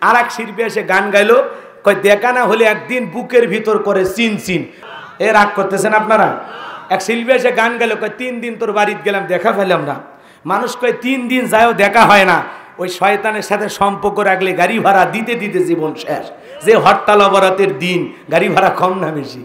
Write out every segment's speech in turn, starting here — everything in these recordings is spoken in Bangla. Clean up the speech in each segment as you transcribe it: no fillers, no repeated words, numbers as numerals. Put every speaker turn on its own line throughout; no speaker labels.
আর এক শিল্পী এসে গান গাইলো, কয় দেখা না হলে একদিন বুকের ভিতর করে চিন চিন। এ রাগ করতেছেন আপনারা? এক শিল্পী এসে গান গাইলো, কয় 3 দিন তোর বাড়িতে গেলাম দেখা পেলাম না। মানুষ কয় 3 দিন যায়ও দেখা হয় না। ওই শয়তানের সাথে সম্পর্ক রাখলে গাড়ি ভাড়া দিতে দিতে জীবন শেষ। যে হরতাল অবরোধের দিন গাড়ি ভাড়া কম না বেশি,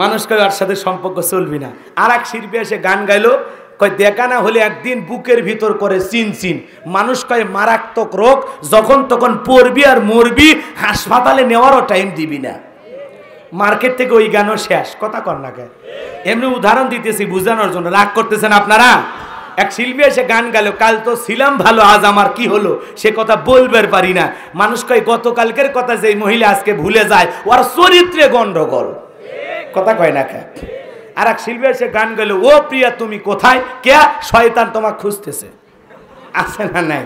মানুষ কয় ওর সাথে সম্পর্ক চলবি না। আর এক শিল্পী এসে গান গাইলো, কয় দেখা না হলে একদিন বুকের ভিতর করে চিন চিন। মানুষ কয় মারাত্মক রোগ, যখন তখন পড়বি আর মরবি, হাসপাতালে নেওয়ারও টাইম দিবি না। মার্কেট থেকে ওই গানও শেষ। কথা কর না কে? এমনি উদাহরণ দিতেছি বুঝানোর জন্য। রাগ করতেছেন আপনারা? এক শিল্পী এসে গান গেল, কাল তো ছিলাম ভালো, আজ আমার কি হলো সে কথা বলবার পারি না। মানুষ কয় গতকালকের কথা যেই মহিলা আজকে ভুলে যায়, ওর চরিত্রে গন্ডগোল। কথা কয় না কে? আর এক শিল্পী এসে গান গেল, ও প্রিয়া তুমি কোথায়, কে শয়তান তোমাকে খুঁজতেছে। আছে না নাই?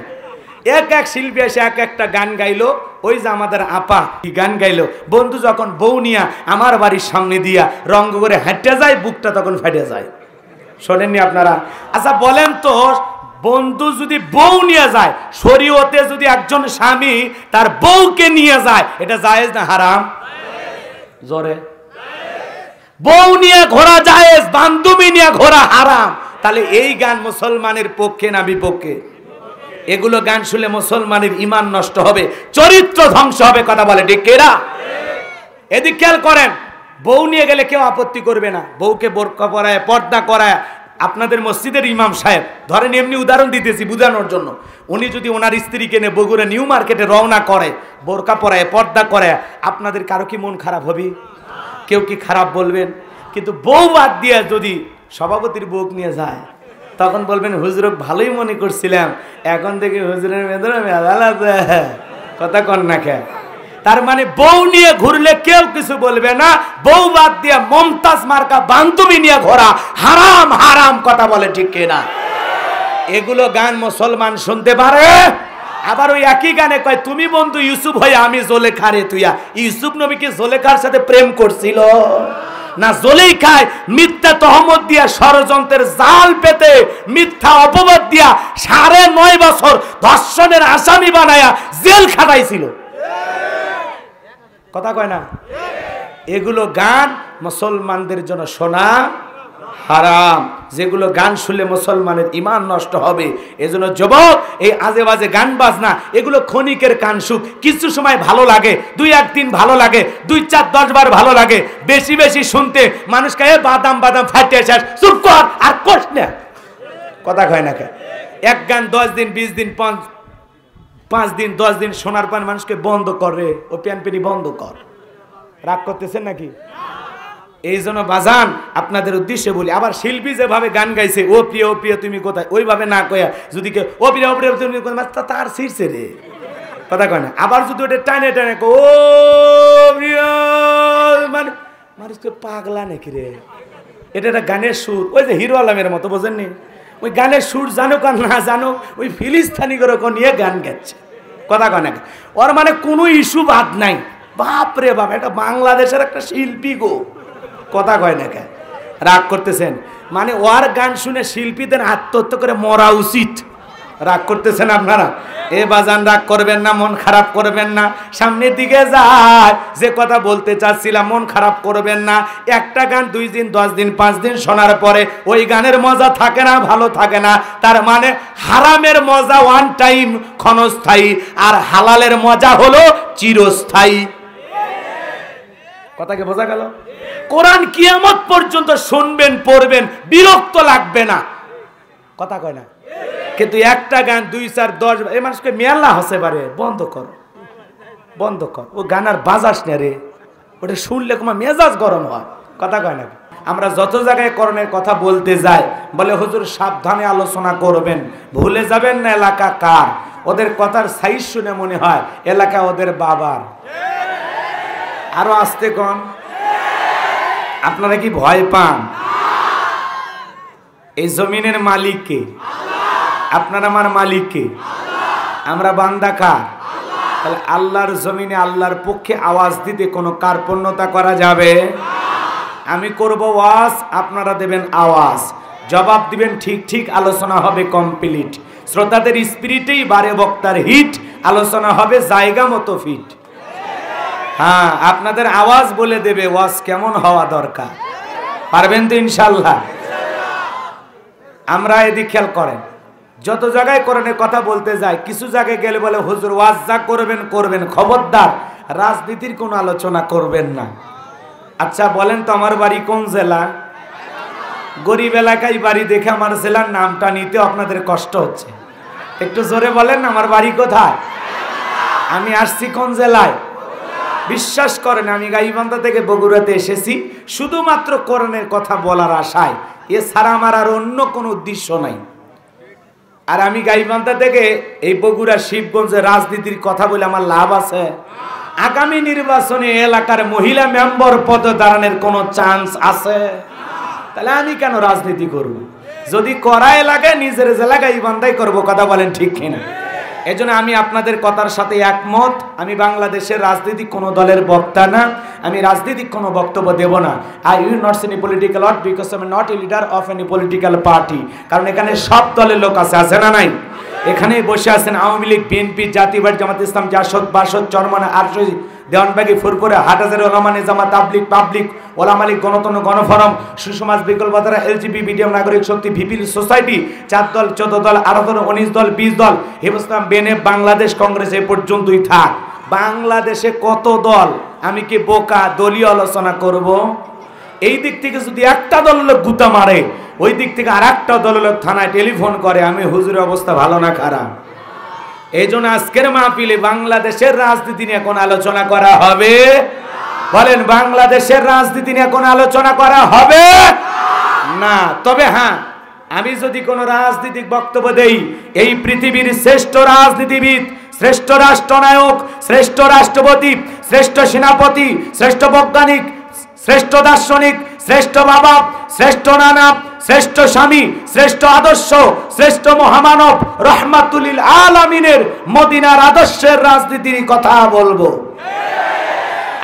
এক এক শিল্পী এসে এক একটা গান গাইলো। ওই যে আমাদের আপা কি গান গাইলো, বন্ধু যখন বউ নিয়া আমার বাড়ির সামনে দিয়া রঙ্গ করে হেঁটে যায়, বুকটা তখন ফেটে যায়। শোনেননি আপনারা? আচ্ছা বলেন তো, বন্ধু যদি বউ নিয়ে যায়, শরীয়তে যদি একজন স্বামী তার বউকে নিয়ে যায়, এটা জায়েজ না হারাম? জোরে বউ নিয়ে ঘোরা জায়েজ, বান্ধবী নিয়ে ঘোরা হারাম। তাহলে এই গান মুসলমানের পক্ষে না বিপক্ষে? এগুলো গান শুনলে মুসলমানের ঈমান নষ্ট হবে, চরিত্র ধ্বংস হবে। কথা বলে ঠিক কিনা? এদিক খেয়াল করেন, বউ নিয়ে গেলে কেউ আপত্তি করবে না। বউকে বোরকা পরায়, পর্দা করায়। আপনাদের মসজিদের ইমাম সাহেব, ধরেন এমনি উদাহরণ দিতেছি বোঝানোর জন্য, উনি যদি ওনার স্ত্রীকে নিয়ে বগুড়া নিউ মার্কেটে রওনা করে, বোরকা পরায়, পর্দা করায়, আপনাদের কারো কি মন খারাপ হবে? কেউ কি খারাপ বলবেন? কিন্তু বউ বাদ দিয়ে যদি সভাপতির বউ নিয়ে যায়, তখন বলবেন হুজুর ভালোই মনে করছিলাম, এখন থেকে হুজুরের ভেতরে মেজাল আছে। কথা কন না কে? তার মানে বউ নিয়ে ঘুরলে কেউ কিছু বলবে না, বউ বাদ দিয়ে মমতাজ মার্কা বান্ধবী নিয়ে ঘোরা হারাম হারাম। কথা বলে ঠিক কিনা? এগুলো গান মুসলমান শুনতে পারে? আবার ওই একই গানে কয়, তুমি বন্ধু ইউসুফ হয়ে আমি জোলেখা রে তুইয়া। ইউসুফ নবী কি জোলেখার সাথে প্রেম করছিল না? জোলেখায় মিথ্যা তহমত দিয়া, ষড়যন্ত্রের জাল পেতে, মিথ্যা অপবাদ দিয়া 9.5 বছর ধর্ষণের আসামি বানায়া জেল খাটাইছিল। কথা কয় না? এগুলো গান মুসলমানদের জন্য শোনা হারাম, যেগুলো গান শুনলে মুসলমানের ঈমান নষ্ট হবে। এজন্য যুবক, এই আজে বাজে গান বাজনা এগুলো ক্ষণিকের কানসুখ। কিছু সময় ভালো লাগে, 2-1 দিন ভালো লাগে, 2-4-10 বার ভালো লাগে। বেশি বেশি শুনতে মানুষকে বাদাম বাদাম ফাটিয়ে শেষ, চুপ কর আর কোস না। কথা কয় না কে? এক গান 10 দিন 20 দিন 5 দিন 10 দিন শোনার পর মানুষকে বন্ধ করে, ও প্যানপেনি বন্ধ কর। রাগ করতেছেন নাকি? এই জন্য বাজান আপনাদের উদ্দেশ্যে বলি, আবার শিল্পী যেভাবে গান গাইছে, ও প্রিয় তুমি কোথায়, ওইভাবে না কয়া যদি কেউ ও প্রিয় তুমি কোথায়, তার শীর্ষে রে। কথা কয় না? আবার যদি ওটা টানে টানে ও প্রিয়, মানে মানুষকে পাগলা নাকি রে? এটা একটা গানের সুর, ওই যে হিরো আলমের মতো, বোঝেননি? ওই গানের সুর জানুক আর না জানুক, ওই ফিলিস্তানি করে নিয়ে গান গাচ্ছে। কথা কয় না? ওর মানে কোনো ইস্যু বাদ নাই। বাপ রে বাপ, এটা বাংলাদেশের একটা শিল্পী গো। কথা কয় না কে? রাগ করতেছেন? মানে ওর গান শুনে শিল্পীদের আত্মহত্যা করে মরা উচিত। রাগ করতেছেন আপনারা? এ বাজান রাগ করবেন না, মন খারাপ করবেন না, সামনের দিকে যায়। যে কথা বলতে চাচ্ছিলাম, মন খারাপ করবেন না। একটা গান 2 দিন 10 দিন 5 দিন শোনার পরে ওই গানের মজা থাকে না, ভালো থাকে না। তার মানে হারামের মজা ওয়ান টাইম ক্ষণস্থায়ী, আর হালালের মজা হলো চিরস্থায়ী। কথাকে বোঝা গেল? কোরআন কিয়ামত পর্যন্ত শুনবেন, পড়বেন, বিরক্ত লাগবে না। কথা কয় না? কিন্তু একটা গান 2-4-10 এই মানুষকে মেলা হসে পারে, বন্ধ কর, বন্ধ কর। ও গান আর বাজাস না রে, ওটা শুনলে তোমার মেজাজ গরম হয়। কথা কয় না? আমরা যত জায়গায় করণের কথা বলতে যাই, বলে হুজুর সাবধানে আলোচনা করবেন, ভুলে যাবেন না এলাকা কার। ওদের কথার সাইজ শুনে মনে হয় এলাকা ওদের বাবার। আরো আসতে কন। আপনারা কি ভয় পান? এই জমিনের মালিক কে? আপনার আমার মালিক কে? আমরা বান্দা কার? তাহলে আল্লাহর জমিনে আল্লাহর পক্ষে আওয়াজ দিতে কোনো কার্পণ্যতা করা যাবে? আমি করব ওয়াজ, আপনারা দেবেন আওয়াজ, জবাব দিবেন ঠিক ঠিক, আলোচনা হবে কমপ্লিট। শ্রোতাদের স্পিরিটেই বারে বক্তার হিট, আলোচনা হবে জায়গা মতো ফিট। হ্যাঁ, আপনাদের আওয়াজ বলে দেবে ওয়াজ কেমন হওয়া দরকার। পারবেন তো ইনশাল্লাহ? আমরা এদিক খেয়াল করেন, যত জায়গায় কোরআনের কথা বলতে যায়, কিছু জায়গায় গেলে বলে হুজুর ওয়াজ যা করবেন করবেন, খবরদার রাজনীতির কোনো আলোচনা করবেন না। আচ্ছা বলেন তো, আমার বাড়ি কোন জেলা? গরিব এলাকায় বাড়ি দেখে আমার জেলার নামটা নিতে আপনাদের কষ্ট হচ্ছে। একটু জোরে বলেন, আমার বাড়ি কোথায়? আমি আসছি কোন জেলায়? বিশ্বাস করেন, আমি গাইবান্ধা থেকে বগুড়াতে এসেছি শুধুমাত্র কোরআনের কথা বলার আশায়, এছাড়া আমার আর অন্য কোনো উদ্দেশ্য নাই। আর আমি গাইবান্ধা থেকে এই বগুড়া শিবগঞ্জে রাজনীতির কথা বলে আমার লাভ আছে? আগামী নির্বাচনে এলাকার মহিলা মেম্বার পদে দাঁড়ানোর কোনো চান্স আছে? তাহলে আমি কেন রাজনীতি করব? যদি করাই লাগে নিজের জেলা গাইবান্ধাই করবো। কথা বলেন ঠিক কিনা? এজন্য আমি আপনাদের কথার সাথে একমত। আমি বাংলাদেশের রাজনৈতিক কোনো দলের বক্তা না, আমি রাজনৈতিক কোনো বক্তব্য দেব না। I will not any political word because I am not a leader of any political party. কারণ এখানে সব দলের লোক আছে, আছে না নাই? এখানেই বসে আছেন আওয়ামী লীগ, বিএনপি, জাতীয়বাদী, জামাত ইসলাম, জাসদ, বাসদ, চরমনা, আরশি, দেওয়ানবাগি, ফুরপুরে, হাটহাজারী, ওলামা নিজামা, তাবলিগ, পাবলিক, ওলামা লীগ, গণতন্ত্র, গণফোরাম, সুসমাজ, বিকল্পধারা, এলজিবি, বিডিএম, নাগরিক শক্তি, ভিপিল সোসাইটি, 4 দল, 14 দল, 18 দল, 19 দল, 20 দল, হিন্দুস্তান, বেনেপ, বাংলাদেশ কংগ্রেস, এই পর্যন্তই থাক। বাংলাদেশে কত দল? আমি কি বোকা দলীয় আলোচনা করব? এই দিক থেকে যদি একটা দল লোক গুতা মারে, ওই দিক থেকে আর একটা দল লোক থানায় টেলিফোন করে, আমি হুজুরের অবস্থা ভালো না খারাপ? এই জন্য আজকের মাহফিলে বাংলাদেশের রাজনীতি নিয়ে কোন আলোচনা করা হবে? বলেন, বাংলাদেশের রাজনীতি নিয়ে কোন আলোচনা করা হবে না। তবে হ্যাঁ, আমি যদি কোনো রাজনৈতিক বক্তব্য দেই, এই পৃথিবীর শ্রেষ্ঠ রাজনীতিবিদ, শ্রেষ্ঠ রাষ্ট্রনায়ক, শ্রেষ্ঠ রাষ্ট্রপতি, শ্রেষ্ঠ সেনাপতি, শ্রেষ্ঠ বৈজ্ঞানিক, শ্রেষ্ঠ দার্শনিক, শ্রেষ্ঠ বাবা, শ্রেষ্ঠ নানা, শ্রেষ্ঠ স্বামী, শ্রেষ্ঠ আদর্শ, শ্রেষ্ঠ মহামানব, রহমাতুল আলামিনের মদিনার আদর্শের রাজনীতির কথা বলবো।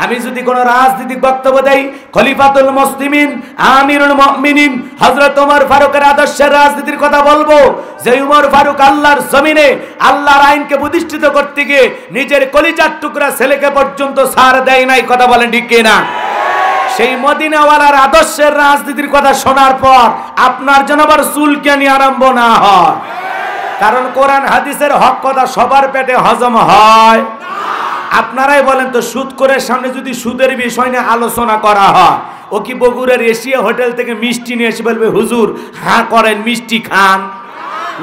আমি যদি কোন রাজনৈতিক বক্তব্য দেই, খলিফাতুল মুসলিমিন, আমিরুল মুমিনিন, হযরত ওমর ফারুকের আদর্শের রাজনীতির কথা বলবো। যে ওমর ফারুক আল্লাহর জমিনে আল্লাহর আইনকে প্রতিষ্ঠিত করতে গিয়ে নিজের কলিজার টুকরা ছেলেকে পর্যন্ত ছাড় দেয় নাই। কথা বলেন ঠিক কিনা? সেই মদিনাওয়ালার আদর্শের রাজনীতির কথা শোনার পর আপনার যেন আবার চুলকানি আরম্ভ না হয়। কারণ কোরআন হাদিসের হক কথা সবার পেটে হজম হয়। আপনারাই বলেন তো, সুদ করে সামনে যদি সুদের বিষয় নিয়ে আলোচনা করা হয়, ও কি বগুড়ার এশিয়া হোটেল থেকে মিষ্টি নিয়ে এসে বলবে হুজুর হ্যাঁ করেন মিষ্টি খান?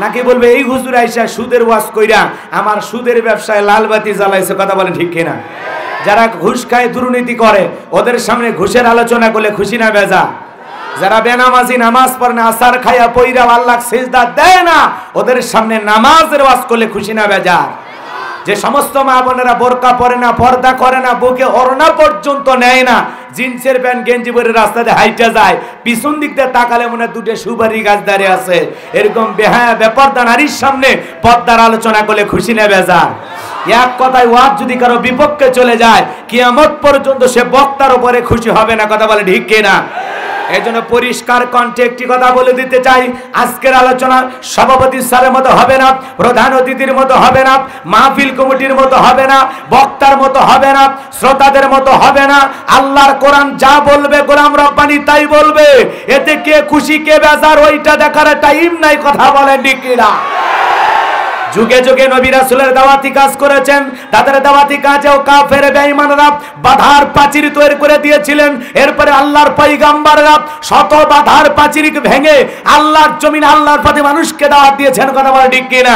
নাকি বলবে এই হুজুর আইসা সুদের ওয়াজ কইরা আমার সুদের ব্যবসায় লালবাতি জ্বালাইছে? কথা বলেন ঠিক কিনা? যারা ঘুষ খায়, দুর্নীতি করে, ওদের সামনে ঘুষের আলোচনা করলে খুশি না বেজা? যারা বেনামাজি, নামাজ পড়ে না, আসার খাইয়া পইরা আল্লাহ সিজদা দেয় না, ওদের সামনে নামাজের ওয়াজ করলে খুশি না বেজা? যে সমস্ত মা বোনেরা বোরকা পরে না, পর্দা করে না, বুকে ওড়না পর্যন্ত নেয় না, জিন্সের প্যান্ট গেঞ্জি পরে রাস্তাতে হাইটা যায়, পিছন দিক দিয়ে তাকালে মনে হয় দুটো সুপারি গাছ দাঁড়িয়ে আছে, এরকম বেহায়া বেপরদা নারীর সামনে পর্দার আলোচনা করলে খুশি না বেজা? এক কথায় ওয়াজ যদি কারো বিপক্ষে চলে যায়, কিয়ামত পর্যন্ত সে বক্তার উপরে খুশি হবে না। কথা বলে ঠিক কিনা? এই জন্য পরিষ্কার কণ্ঠে একটি কথা বলে দিতে চাই, আজকের আলোচনা সভাপতি স্যারের মতো হবে না, প্রধান অতিথির মতো হবে না, মাহফিল কমিটির মতো হবে না, বক্তার মতো হবে না, শ্রোতাদের মতো হবে না। আল্লাহর কোরআন যা বলবে গোলাম রব্বানি তাই বলবে। এতে কে খুশি কে বেজার ওইটা দেখার টাইম নাই। কথা বলেন ঠিক কিনা? যুগে যুগে নবী রাসূলের দাওয়াতি কাজ করেছেন, তাদের দাওয়াতি কাজেও কাফের বেঈমানরা বাধার প্রাচীর তৈরি করে দিয়েছিলেন। এরপরে আল্লাহর পয়গম্বররা শত বাধার প্রাচীর ভেঙে আল্লাহর জমিন, আল্লাহর পথে মানুষকে দাওয়াত দিয়েছেন। কথা বলে ঠিক কিনা?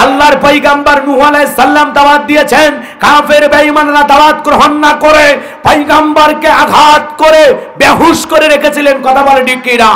আল্লাহর পয়গম্বর নূহ আলাইহিস সালাম দাওয়াত দিয়েছেন, কাফের বেঈমানরা দাওয়াত গ্রহণ না করে পয়গম্বরকে আঘাত করে বেহুশ করে রেখেছিলেন। কথা বলে ঠিক কিনা?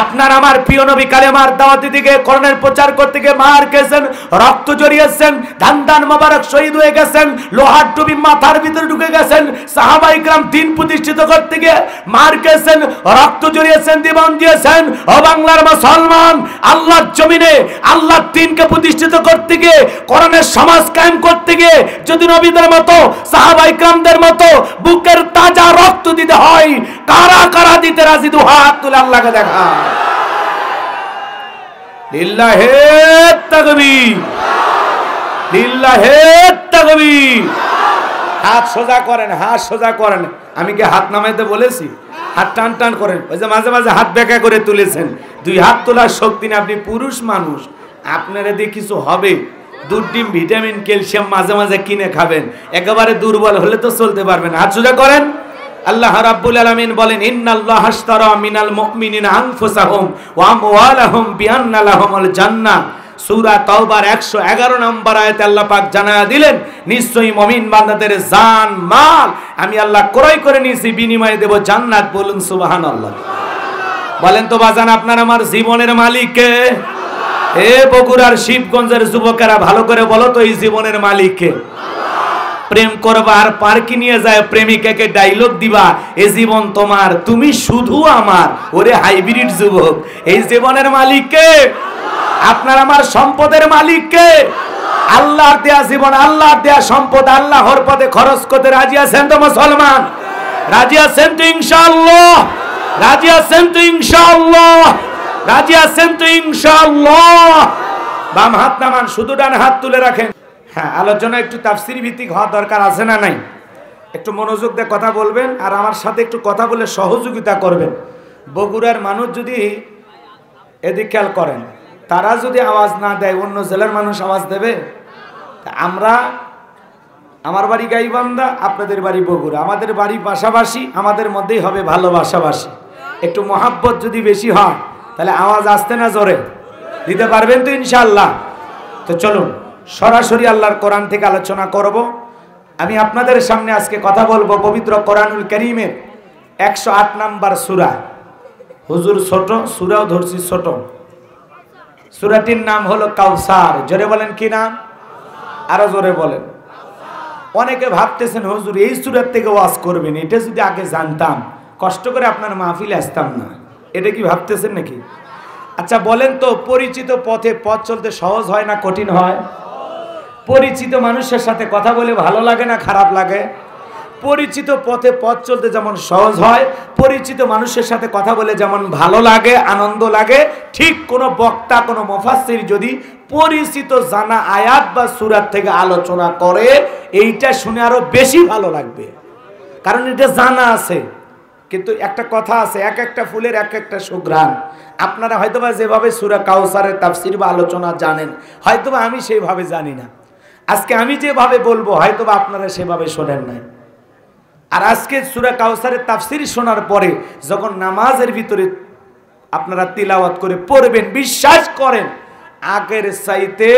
আপনার আমার প্রিয় নবী কালেমার দাওয়াতি দিকে কোরআনের প্রচার করতে গিয়ে মার খেয়েছেন, রক্ত জড়িয়েছেন, ধান ধান মোবারক শহীদ হয়ে গেছেন, লোহার টুপি মাথার ভিতরে ঢুকে গেছেন, সাহাবায়ে কেরাম দিন প্রতিষ্ঠিত করতে গিয়ে মার খেয়েছেন, রক্ত জড়িয়েছেন, জীবন দিয়েছেন। ও বাংলার মুসলমান, আল্লাহর জমিনে আল্লাহর দ্বীনকে প্রতিষ্ঠিত করতে গিয়ে, কোরআনের সমাজ কায়েম করতে গিয়ে যদি নবীদের মতো, সাহাবায়ে কেরামদের মতো বুকের তাজা রক্ত দিতে হয়, কারা কারা দিতে রাজি? দু হাত তুলে আল্লাহকে দেখা। লিল্লাহে তাকবীর। লিল্লাহে তাকবীর। হাত সোজা করেন, হাত সোজা করেন। আমি কি হাত নামাইতে বলেছি? হাত টান টান করেন। ওই যে মাঝে মাঝে হাত বেঁকা করে তুলেছেন, দুই হাত তোলার শক্তি নেই। আপনি পুরুষ মানুষ, আপনারা দিয়ে কিছু হবে। দুধ, ডিম, ভিটামিন, ক্যালসিয়াম মাঝে মাঝে কিনে খাবেন। একেবারে দুর্বল হলে তো চলতে পারবেন। হাত সোজা করেন। আল্লাহ রাব্বুল আলামিন বলেন, ইন্নাল্লাহা আশতারা মিনাল মুমিনিনা আনফুসাহুম ওয়া আমওয়ালাহুম বিআন্না লাহুমুল জান্নাহ। সূরা তাওবার 111 নম্বর আয়াতে আল্লাহ পাক জানায়া দিলেন, নিশ্চয়ই মুমিন বান্দাদের জান মাল আমি আল্লাহ ক্রয় করে নিয়েছি, বিনিময়ে দেব জান্নাত। বলুন সুবহানাল্লাহ। বলেন তো বাজান, আপনার আমার জীবনের মালিক কে? এ বগুড়ার শিবগঞ্জের যুবকেরা ভালো করে বলো তো, এই জীবনের মালিক কে? প্রেম করবা আর পার্কে নিয়ে যায় প্রেমিকাকে ডায়লগ দিবা, এ জীবন তোমার, তুমি শুধু আমার। ওরে হাইব্রিড যুবক, এই জীবনের মালিক কে? আপনার আমার সম্পদের মালিক কে? আল্লাহর দেয়া জীবন, আল্লাহর দেয়া সম্পদ আল্লাহর পথে খরচ করতে রাজি আছেন তো মুসলমান? রাজি আছেন তো ইনশাআল্লাহ? রাজি আছেন তো ইনশাআল্লাহ? রাজি আছেন তো ইনশাআল্লাহ? বাম হাত নামান, শুধু ডান হাত তুলে রাখেন। হ্যাঁ, আলোচনা একটু তাফসীর ভিত্তিক হওয়া দরকার আছে না নাই? একটু মনোযোগ দিয়ে কথা বলবেন আর আমার সাথে একটু কথা বলে সহযোগিতা করবেন। বগুড়ার মানুষ যদি এদিক খেয়াল করেন, তারা যদি আওয়াজ না দেয় অন্য জেলার মানুষ আওয়াজ দেবে? আমরা, আমার বাড়ি গাইবান্ধা, আপনাদের বাড়ি বগুড়া, আমাদের বাড়ি পাশাপাশি, আমাদের মধ্যেই হবে ভালোবাসাবাসি। একটু মহাব্বত যদি বেশি হয় তাহলে আওয়াজ আসতে না জোরে দিতে পারবেন তো ইনশাআল্লাহ? তো চলুন সরাসরি আল্লাহর কোরআন থেকে আলোচনা করব। আমি আপনাদের সামনে আজকে কথা বলবো পবিত্র কোরআনুল কারীমের 108 নম্বর সূরা। হুজুর ছোট সূরাও ধরছি ছোট। সূরাটির নাম হলো কাউসার। জোরে বলেন কি নাম? আরো জোরে বলেন। অনেকে ভাবতেছেন হুজুর এই সূরার থেকে ওয়াজ করবেন, এটা যদি আগে জানতাম কষ্ট করে আপনার মাহফিলে আসতাম না। এটা কি ভাবতেছেন নাকি? আচ্ছা বলেন তো, পরিচিত পথে পথ চলতে সহজ হয় না কঠিন হয়? পরিচিত মানুষের সাথে কথা বলে ভালো লাগে না খারাপ লাগে? পরিচিত পথে পথ চলতে যেমন সহজ হয়, পরিচিত মানুষের সাথে কথা বলে যেমন ভালো লাগে, আনন্দ লাগে, ঠিক কোন বক্তা, কোন মুফাসসির যদি পরিচিত জানা আয়াত বা সূরা থেকে আলোচনা করে, এইটা শুনে আরো বেশি ভালো লাগবে, কারণ এটা জানা আছে। কিন্তু একটা কথা আছে, এক একটা ফুলের এক একটা সুঘ্রাণ। আপনারা হয়তোবা যেভাবে সূরা কাউসারের তাফসীর বা আলোচনা জানেন, হয়তোবা আমি সেইভাবে জানি না। আজকে আমি যেভাবে বলবো হয়তোবা আপনারা সেভাবে শোনেন নাই। আর আজকে সূরা কাউসারের তাফসীর শোনার পরে যখন নামাজের ভিতরে আপনারা তিলাওয়াত করে পড়বেন, বিশ্বাস করেন আগের চাইতে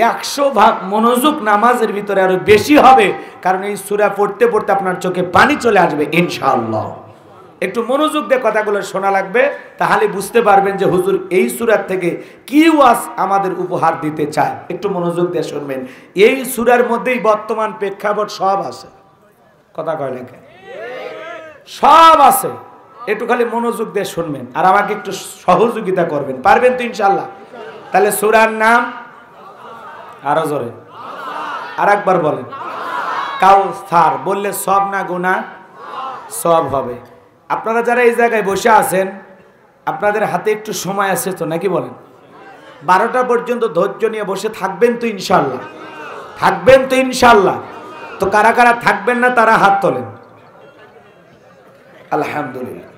100 ভাগ মনোযোগ নামাজের ভিতরে আরো বেশি হবে। কারণ এই সূরা পড়তে পড়তে আপনার চোখে পানি চলে আসবে ইনশাআল্লাহ। একটু মনোযোগ দিয়ে কথাগুলো শোনা লাগবে, তাহলে বুঝতে পারবেন যে হুজুর এই সূরা থেকে কি ওয়াজ আমাদের উপহার দিতে চায়। একটু মনোযোগ দিয়ে শুনবেন। এই সূরার মধ্যেই বর্তমান প্রেক্ষাপট সব আছে। কথা কয় না কেন? সব আছে। একটু খালি মনোযোগ দিয়ে শুনবেন আর আমাকে একটু সহযোগিতা করবেন। পারবেন তো ইনশাআল্লাহ? তাহলে সূরার নাম আরো জোরে আর একবার বলেন। কাউসার বললে সব না গুনাহ সব হবে। আপনারা যারা এই জায়গায় বসে আছেন, আপনাদের হাতে একটু সময় আছে তো নাকি বলেন? 12টা পর্যন্ত ধৈর্য নিয়ে বসে থাকবেন তো ইনশাআল্লাহ? থাকবেন তো ইনশাআল্লাহ? তো কারা কারা থাকবেন না তারা হাত তোলেন। আলহামদুলিল্লাহ।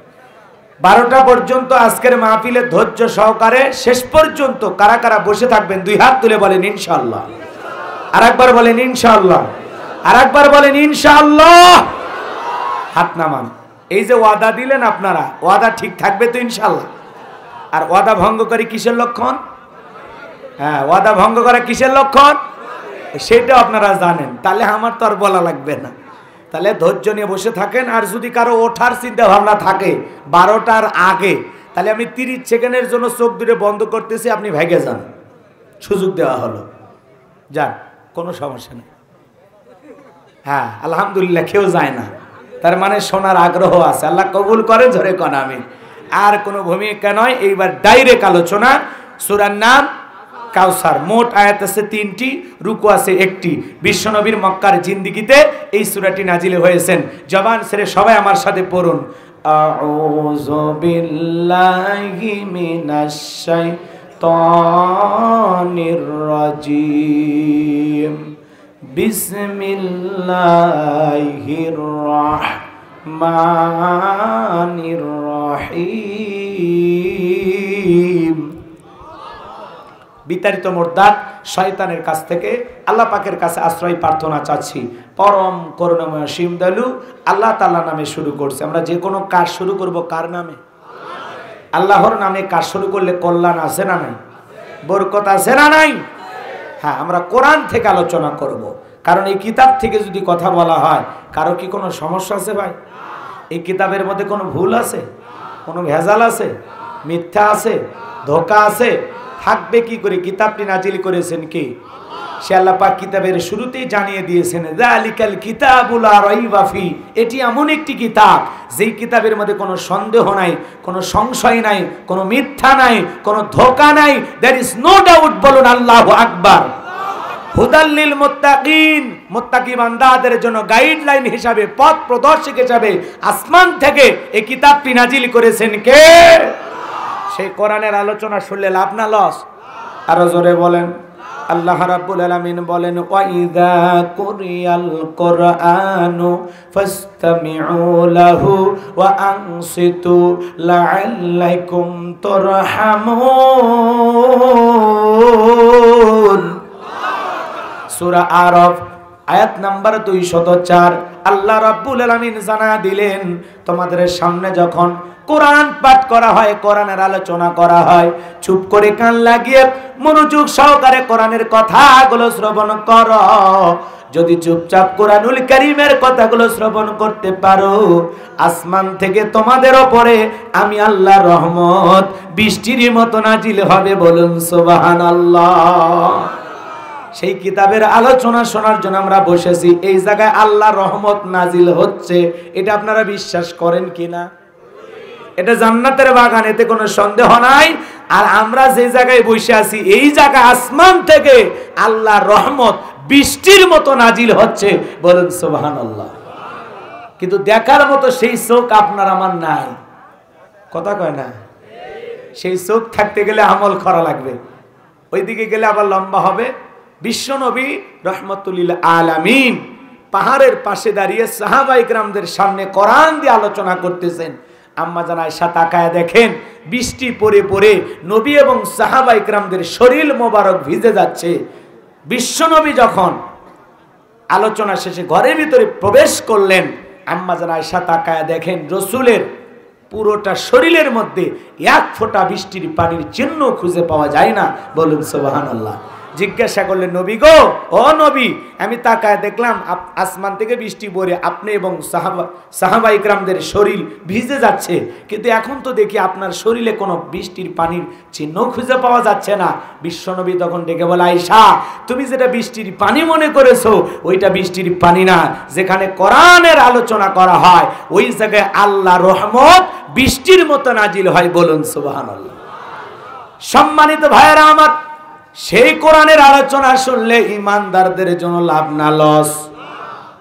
12টা পর্যন্ত আজকের মাহফিলে ধৈর্য সহকারে শেষ পর্যন্ত কারা কারা বসে থাকবেন দুই হাত তুলে বলেন ইনশাআল্লাহ। আর একবার বলেন ইনশাআল্লাহ। আর একবার বলেন ইনশাআল্লাহ। হাত নামান। এই যে ওয়াদা দিলেন আপনারা, ওয়াদা ঠিক থাকবে তো ইনশাআল্লাহ? আর ওয়াদা ভঙ্গ করে কিসের লক্ষণ? হ্যাঁ, ওয়াদা ভঙ্গ করে কিসের লক্ষণ সেটা আপনারা জানেন, তাহলে আমার তো আর বলা লাগবে না। তাহলে ধৈর্য নিয়ে বসে থাকেন। আর যদি কারো ওঠার চিন্তা ভাবনা থাকে 12টার আগে, তাহলে আমি 30 সেকেন্ডের জন্য চোখ দুটো বন্ধ করতেছি, আপনি ভেগে যান, সুযোগ দেওয়া হলো, যান, কোনো সমস্যা নেই। হ্যাঁ আলহামদুলিল্লাহ, কেউ যায় না, তার মানে শোনার আগ্রহ আছে। আল্লাহ কবুল করে, ধরে কোন আমি। আর কোনো ভূমিকা নয়, এইবার ডাইরেক্ট আলোচনা। সূরার নাম কাউসার। মোট আয়াত আছে 3টি, রুকু আছে 1টি। বিশ্বনবীর মক্কার জিন্দেগিতে এই সূরাটি নাজিল হয়েছেন। জবান ছেড়ে সবাই আমার সাথে পড়ুন। আউযু বিল্লাহি মিনাশ শাইতানির রাজিম বিসমিল্লাহির রাহমানির রহিম। বিতাড়িত মোরদাদ শয়তানের কাছ থেকে আল্লাহ পাকের কাছে আশ্রয় প্রার্থনা চাচ্ছি। পরম করুণাময় অসীম দয়ালু আল্লাহ তাআলা নামে শুরু করছে। আমরা যে কোনো কাজ শুরু করব কার নামে? আল্লাহর নামে কাজ শুরু করলে কল্যাণ আছে না নাই? বরকত আছে না নাই? হ্যাঁ, আমরা কোরআন থেকে আলোচনা করব, কারণ এই কিতাব থেকে যদি কথা বলা হয় কারো কি কোনো সমস্যা আছে ভাই? এই কিতাবের মধ্যে কোনো ভুল আছে? কোনো ভেজাল আছে? মিথ্যা আছে? ধোঁকা আছে? থাকবে কি করে? কিতাবটি নাজিল করেছেন কে? সে আল্লাহ পাক কিতাবের শুরুতেই জানিয়ে দিয়েছেন, যালিকাল কিতাবুল লা রাইবা ফি। এটি এমন একটি কিতাব যেই কিতাবের মধ্যে কোনো সন্দেহ নাই, কোনো সংশয় নাই, কোনো মিথ্যা নাই, কোনো ধোঁকা নাই। There is no doubt. বলুন আল্লাহু আকবার। হুদাল লিল মুত্তাকিন, মুত্তাকি বান্দাদের জন্য গাইডলাইন হিসাবে, পথ প্রদর্শক হিসাবে আসমান থেকে এই কিতাবটি নাজিল করেছেন কে? সেই কোরআনের আলোচনা শুনলে লাভ না লস? আরো জোরে বলেন। আল্লাহ রাব্বুল আলামিন বলেন, ওয়া ইযা কুরিয়াল কুরআনু ফাসতামিউ লাহু ওয়া আনসিতু লাআল্লাকুম তুরহামুন। সূরা আরাফ আয়াত নাম্বার 204। আল্লাহ রাব্বুল আলামিন জানা দিলেন, তোমাদের সামনে যখন কোরআন পাঠ করা হয়, কোরআনের আলোচনা করা হয়, চুপ করে কান লাগিয়ে মনোযোগ সহকারে কোরআনের কথাগুলো শ্রবণ করো। যদি চুপচাপ কোরআনুল কারীমের কথাগুলো শ্রবণ করতে পারো, আসমান থেকে তোমাদের উপরে আমি আল্লাহর রহমত বৃষ্টির মতো নাজিল হবে। বলুন সুবহানাল্লাহ। সেই কিতাবের আলোচনা শোনার জন্য আমরা বসেছি। এই জায়গায় আল্লাহর রহমত নাজিল হচ্ছে, এটা আপনারা বিশ্বাস করেন কিনা? এটা জান্নাতের বাগান, এতে কোনো সন্দেহ নাই। আর আমরা যে জায়গায় বসে আছি, এই জায়গা আসমান থেকে আল্লাহর রহমত বৃষ্টির মতো নাজিল হচ্ছে। বলুন সুবহানাল্লাহ। কিন্তু দেখার মতো সেই চোখ আপনার আমার নাই। কথা কয় না? সেই চোখ থাকতে গেলে আমল করা লাগবে, ওইদিকে গেলে আবার লম্বা হবে। বিশ্বনবী রহমতুল্লিল আলামিন পাহাড়ের পাশে দাঁড়িয়ে সাহাবায়ে কেরামদের সামনে কোরআন দিয়ে আলোচনা করতেছেন। আম্মা জান আয়েশা তাকায় দেখেন, বৃষ্টি পড়ে পড়ে নবী এবং সাহাবায়ে কেরামদের শরীর মোবারক ভিজে যাচ্ছে। বিশ্বনবী যখন আলোচনা শেষে ঘরের ভিতরে প্রবেশ করলেন, আম্মা জান আয়েশা তাকায় দেখেন রাসূলের পুরোটা শরীরের মধ্যে এক ফোঁটা বৃষ্টির পানির চিহ্ন খুঁজে পাওয়া যায় না। বলুন সুবহানাল্লাহ। জিজ্ঞাসা করলেন, নবী গো, ও নবী, আমি তাকায় দেখলাম আসমান থেকে বৃষ্টি পড়ে আপনি এবং সাহাবায়ে কেরামদের শরীর ভিজে যাচ্ছে, কিন্তু এখন তো দেখি আপনার শরীরে কোনো বৃষ্টির পানির চিহ্ন খুঁজে পাওয়া যাচ্ছে না। বিশ্বনবী তখন ডেকে বলে, আয়েশা, তুমি যেটা বৃষ্টির পানি মনে করেছো, ওইটা বৃষ্টির পানি না। যেখানে কোরআনের আলোচনা করা হয়, ওই জায়গায় আল্লাহর রহমত বৃষ্টির মতো নাজিল হয়। বলুন সুবহানাল্লাহ। সম্মানিত ভাইয়েরা আমার, সেই কোরআনের আলোচনা শুনলে ইমানদারদের জন্য লাভ না লস?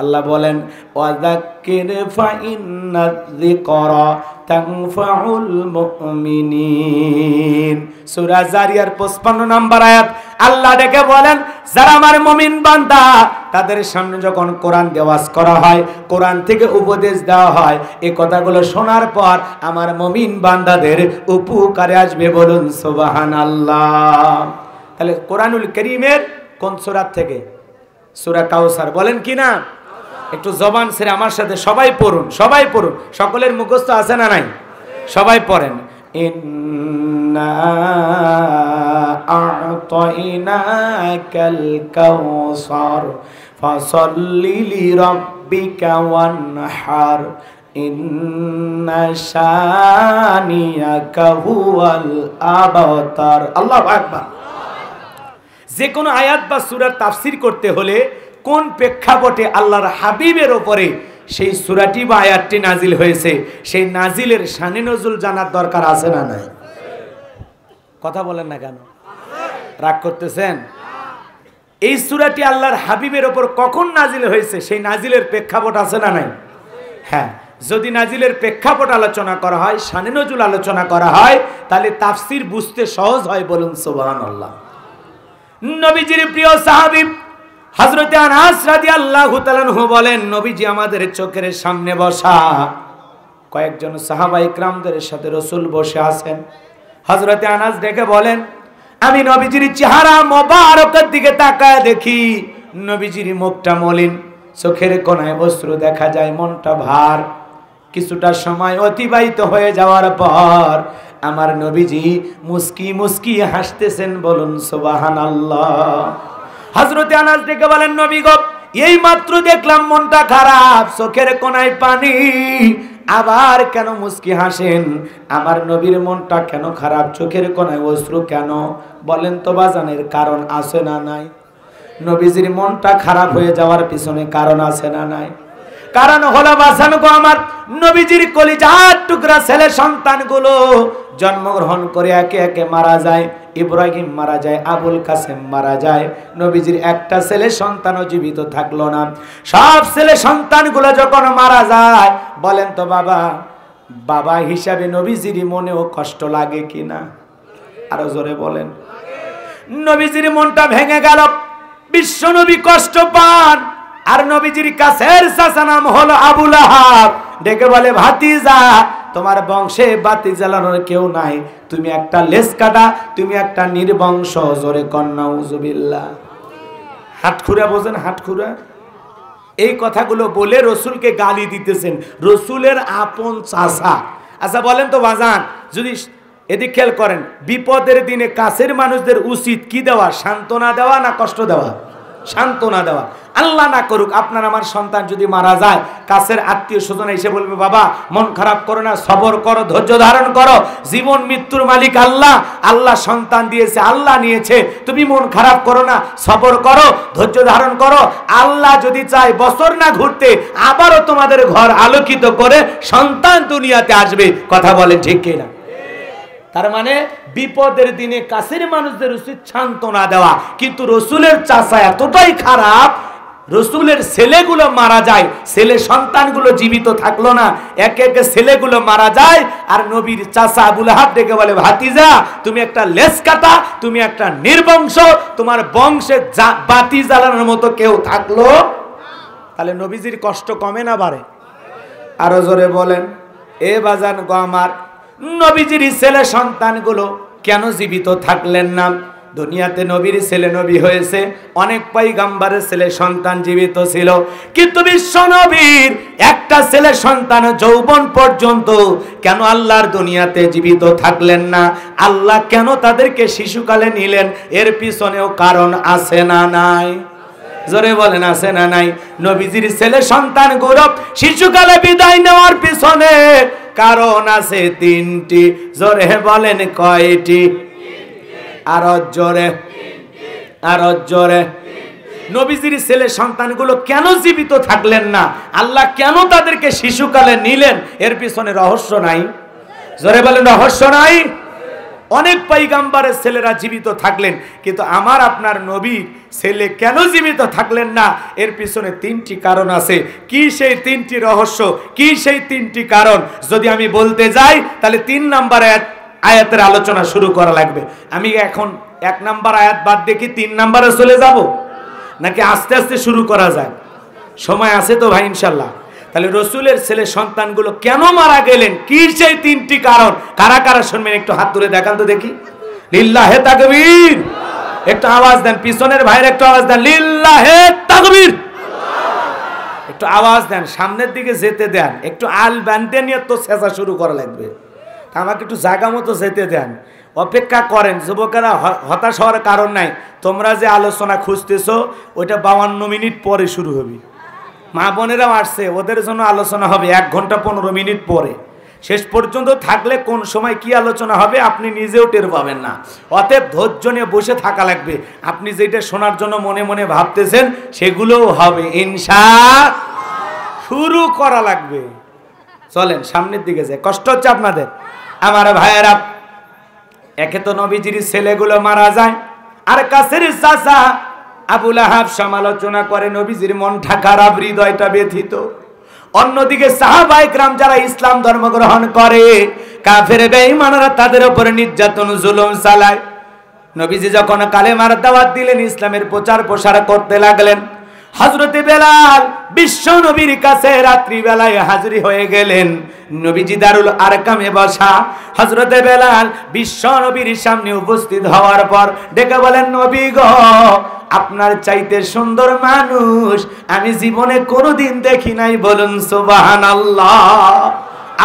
আল্লাহ বলেন, ওয়াযাক্কির ফাইন্নায যিকরা তানফাউল মুমিনিন। সূরা জারিয়ার 55 নম্বর আয়াত। আল্লাহ ডেকে বলেন, যারা আমার মুমিন বান্দা, তাদের সামনে যখন কোরআন ওয়াজ করা হয়, কোরআন থেকে উপদেশ দেওয়া হয়, এই কথাগুলো শোনার পর আমার মুমিন বান্দাদের উপকারে আসবে। বলুন সুবহানাল্লাহ। তাহলে কোরআনুল কারীমের কোন সূরা থেকে? সূরা কাউসার। বলেন কি না? একটু জবান ছেড়ে আমার সাথে সবাই পড়ুন, সবাই পড়ুন। সকলের মুখস্থ আছে না নাই? সবাই পড়েন। ইন্না আ'তাইনাকাল কাউসার ফাসাল্লি লিরাব্বিকা ওয়ানহার ইন্না শানিয়াকা হুয়াল আবতার। আল্লাহু আকবার। যে কোনো আয়াত বা সূরার তাফসীর করতে হলে কোন প্রেক্ষাপটে আল্লাহর হাবিবের ওপরে সেই সূরাটি বা আয়াতটি নাজিল হয়েছে, সেই নাজিলের শানে নজুল জানার দরকার আছে না নাই? কথা বলেন না কেন? রাগ করতেছেন? এই সূরাটি আল্লাহর হাবিবের ওপর কখন নাজিল হয়েছে, সেই নাজিলের প্রেক্ষাপট আছে না নাই? হ্যাঁ, যদি নাজিলের প্রেক্ষাপট আলোচনা করা হয়, শানে নজুল আলোচনা করা হয়, তাহলে তাফসীর বুঝতে সহজ হয়। বলুন সুবহানাল্লাহ। নবীজির প্রিয় সাহাবী হযরতে আনাস রাদিয়াল্লাহু তাআলা আনহু বলেন, নবীজি আমাদের চোখের সামনে বসা, কয়েকজন সাহাবা ইকরামদের সাথে রাসূল বসে আছেন। হযরতে আনাস ডেকে বলেন, আমি নবীজির চেহারা মোবারকের দিকে তাকায় দেখি, নবীজির মুখটা মলিন, চোখের কোণায় অশ্রু দেখা যায়, মনটা ভার। কিছুটা সময় অতিবাহিত হয়ে যাওয়ার পর আমার নবীজি মুস্কি মুস্কি হাসতেছেন। বলুন সুবহানাল্লাহ। হযরতে আনাস ডেকে বলেন, নবী গো, এই মাত্র দেখলাম মনটা খারাপ, চোখের কোণায় পানি, আবার কেন মুস্কি হাসেন? আমার নবীর মনটা কেন খারাপ, চোখের কোণায় অশ্রু কেন? বলেন তো বাজানের কারণ আছে না নাই? নবীজির মনটা খারাপ হয়ে যাওয়ার পিছনে কারণ আছে না নাই? কারণ হলো বাজান গো আমার, নবীজির কলিজার টুকরা ছেলে সন্তানগুলো জন্মগ্রহণ করে একে একে মারা যায়। ইব্রাহিম মারা যায়, আবুল কাসেম মারা যায়, নবীজির একটা ছেলে সন্তানও জীবিত থাকলো না। সব ছেলে সন্তানগুলো যখন মারা যায়, বলেন তো বাবা, বাবা হিসাবে নবীজির মনেও কষ্ট লাগে কিনা? আরো জোরে বলেন। নবীজির মনটা ভেঙে গেল, বিশ্ব নবী কষ্ট পান। আর নবীজির কাছের চাচা নাম হলো আবু লাহাব, ডেকে বলে, ভাতিজা, তোমার বংশে বাতি জ্বালানোর কেউ নাই, তুমি একটা লেজ কাটা, তুমি একটা নির্বংশ। জোরে কন্যা উজুবিল্লাহ। হাতখুরা বোঝেন? হাতখুরা। এই কথাগুলো বলে রসুলকে গালি দিতেছেন, রসুলের আপন চাচা। আচ্ছা বলেন তো বাজান, যদি এদিক খেয়াল করেন, বিপদের দিনে কাছের মানুষদের উচিত কি দেওয়া? সান্ত্বনা দেওয়া না কষ্ট দেওয়া? সান্ত্বনা দেওয়া। আল্লাহ না করুক আপনার আমার সন্তান যদি মারা যায়, কাছের আত্মীয় স্বজন এসে বলবে, বাবা মন খারাপ করো না, সবর করো, ধৈর্য ধারণ করো, জীবন মৃত্যুর মালিক আল্লাহ, আল্লাহ সন্তান দিয়েছে, আল্লাহ নিয়েছে, তুমি মন খারাপ করো না, সবর করো, ধৈর্য ধারণ করো। আল্লাহ যদি চায় বছর না ঘুরতে আবারও তোমাদের ঘর আলোকিত করে সন্তান দুনিয়াতে আসবে। কথা বলেন ঠিক কিনা? তার মানে বিপদের দিনে কাছের মানুষদের উচিত সান্ত্বনা দেওয়া। কিন্তু রসুলের চাচা এতটাই খারাপ, রসুলের ছেলেগুলো মারা যায়, ছেলে সন্তানগুলো জীবিত থাকলো না, একে একে ছেলেগুলো মারা যায়। আর নবীর চাচা আবু লাহাব ডেকে বলে, ভাতিজা, তুমি একটা লেজ কাটা, তুমি একটা নির্বংশ, তোমার বংশে বাতি জ্বালানোর মতো কেউ থাকলো? তাহলে নবীজির কষ্ট কমে না বাড়ে? আরো জোরে বলেন। এ বাজান গো আমার, নবীজির ছেলে সন্তানগুলো কেন জীবিত থাকলেন না? দুনিয়াতে নবীর ছেলে নবী হয়েছে, অনেক পয়গম্বরের ছেলে সন্তান জীবিত ছিল, কিন্তু বিশ্ব নবীর একটা ছেলে সন্তান যৌবন পর্যন্ত কেন আল্লাহর দুনিয়াতে জীবিত থাকলেন না? আল্লাহ কেন তাদেরকে শিশুকালে নিলেন? এর পিছনেও কারণ আছে না নাই? জোরে বলেন, আছে না নাই? নবীজির ছেলে সন্তান গৌরব শিশুকালে বিদায় নেওয়ার পিছনে কারণ আছে তিনটি। জোরে বলেন কয়টি? আরো জোরে, আরো জোরে। নবীজির ছেলে সন্তানগুলো কেন জীবিত থাকলেন না? আল্লাহ কেন তাদেরকে শিশুকালে নিলেন? এর পিছনে রহস্য নাই? জোরে বলেন, রহস্য নাই? অনেক পয়গম্বরের ছেলেরা জীবিত থাকলেন, কিন্তু আমার আপনার নবী ছেলে কেন জীবিত থাকলেন না? এর পিছনে তিনটি কারণ আছে। কি সেই তিনটি রহস্য? কি সেই তিনটি কারণ? যদি আমি বলতে যাই তাহলে 3 নাম্বার আয়াতের আলোচনা শুরু করা লাগবে। আমি এখন 1 নাম্বার আয়াত বাদ দেখি 3 নাম্বারে চলে যাব, নাকি আস্তে আস্তে শুরু করা যায়? সময় আছে তো ভাই ইনশাল্লাহ? তাহলে রসুলের ছেলে সন্তানগুলো কেন মারা গেলেন? কি সেই তিনটি কারণ? কারা কারা শুনবেন একটু হাত তুলে দেখান তো দেখি। লিল্লাহে তাকবীর। একটু আওয়াজ দেন, পিছনের ভাইয়ের একটু আওয়াজ দেন, লিল্লাহে তাকবীর। একটু আওয়াজ দেন, সামনের দিকে যেতে দেন, একটু আল বানতে নিয়ে তো চেঁচা শুরু করা লাগবে। আমাকে একটু জায়গা মতো যেতে দেন, অপেক্ষা করেন। যুবকেরা হতাশ হওয়ার কারণ নাই, তোমরা যে আলোচনা খুঁজতেছো ওইটা 52 মিনিট পরে শুরু হবে। মা বোনেরাও আসছে, ওদের জন্য আলোচনা হবে 1 ঘন্টা 15 মিনিট পরে। শেষ পর্যন্ত থাকলে কোন সময় কি আলোচনা হবে আপনি নিজেও টের পাবেন না। অতএব ধৈর্য নিয়ে বসে থাকা লাগবে। আপনি যেটা শোনার জন্য মনে মনে ভাবতেছেন সেগুলোও হবে ইনশাআল্লাহ। শুরু করা লাগবে। চলেন সামনের দিকে যাই। কষ্ট হচ্ছে আপনাদের? আমার ভাইয়েরা, একে তো নবীজির ছেলেগুলো মারা যায়, আর কাছের চাচা আবু লাহাব সমালোচনা করে, নবীজির মনটা খারাপ, হৃদয়টা ব্যথিত। অন্যদিকে সাহাবায়ে কেরাম যারা ইসলাম ধর্ম গ্রহণ করে, কাফের বেঈমানরা তাদের উপরে নির্যাতন জুলুম চালায়। নবীজি যখন কালেমার দাওয়াত দিলেন, ইসলামের প্রচার প্রসার করতে লাগলেন, হযরতে বেলাল বিশ্ব নবীর কাছে রাত্রি বেলায় হাজির হয়ে গেলেন। নবীজি দারুল আরকামে বসা। হযরতে বেলাল বিশ্ব নবীর সামনে উপস্থিত হওয়ার পর ডেকে বলেন, নবী গো, আপনার চাইতে সুন্দর মানুষ আমি জীবনে কোনোদিন দেখি নাই, বলুন সুবহানাল্লাহ।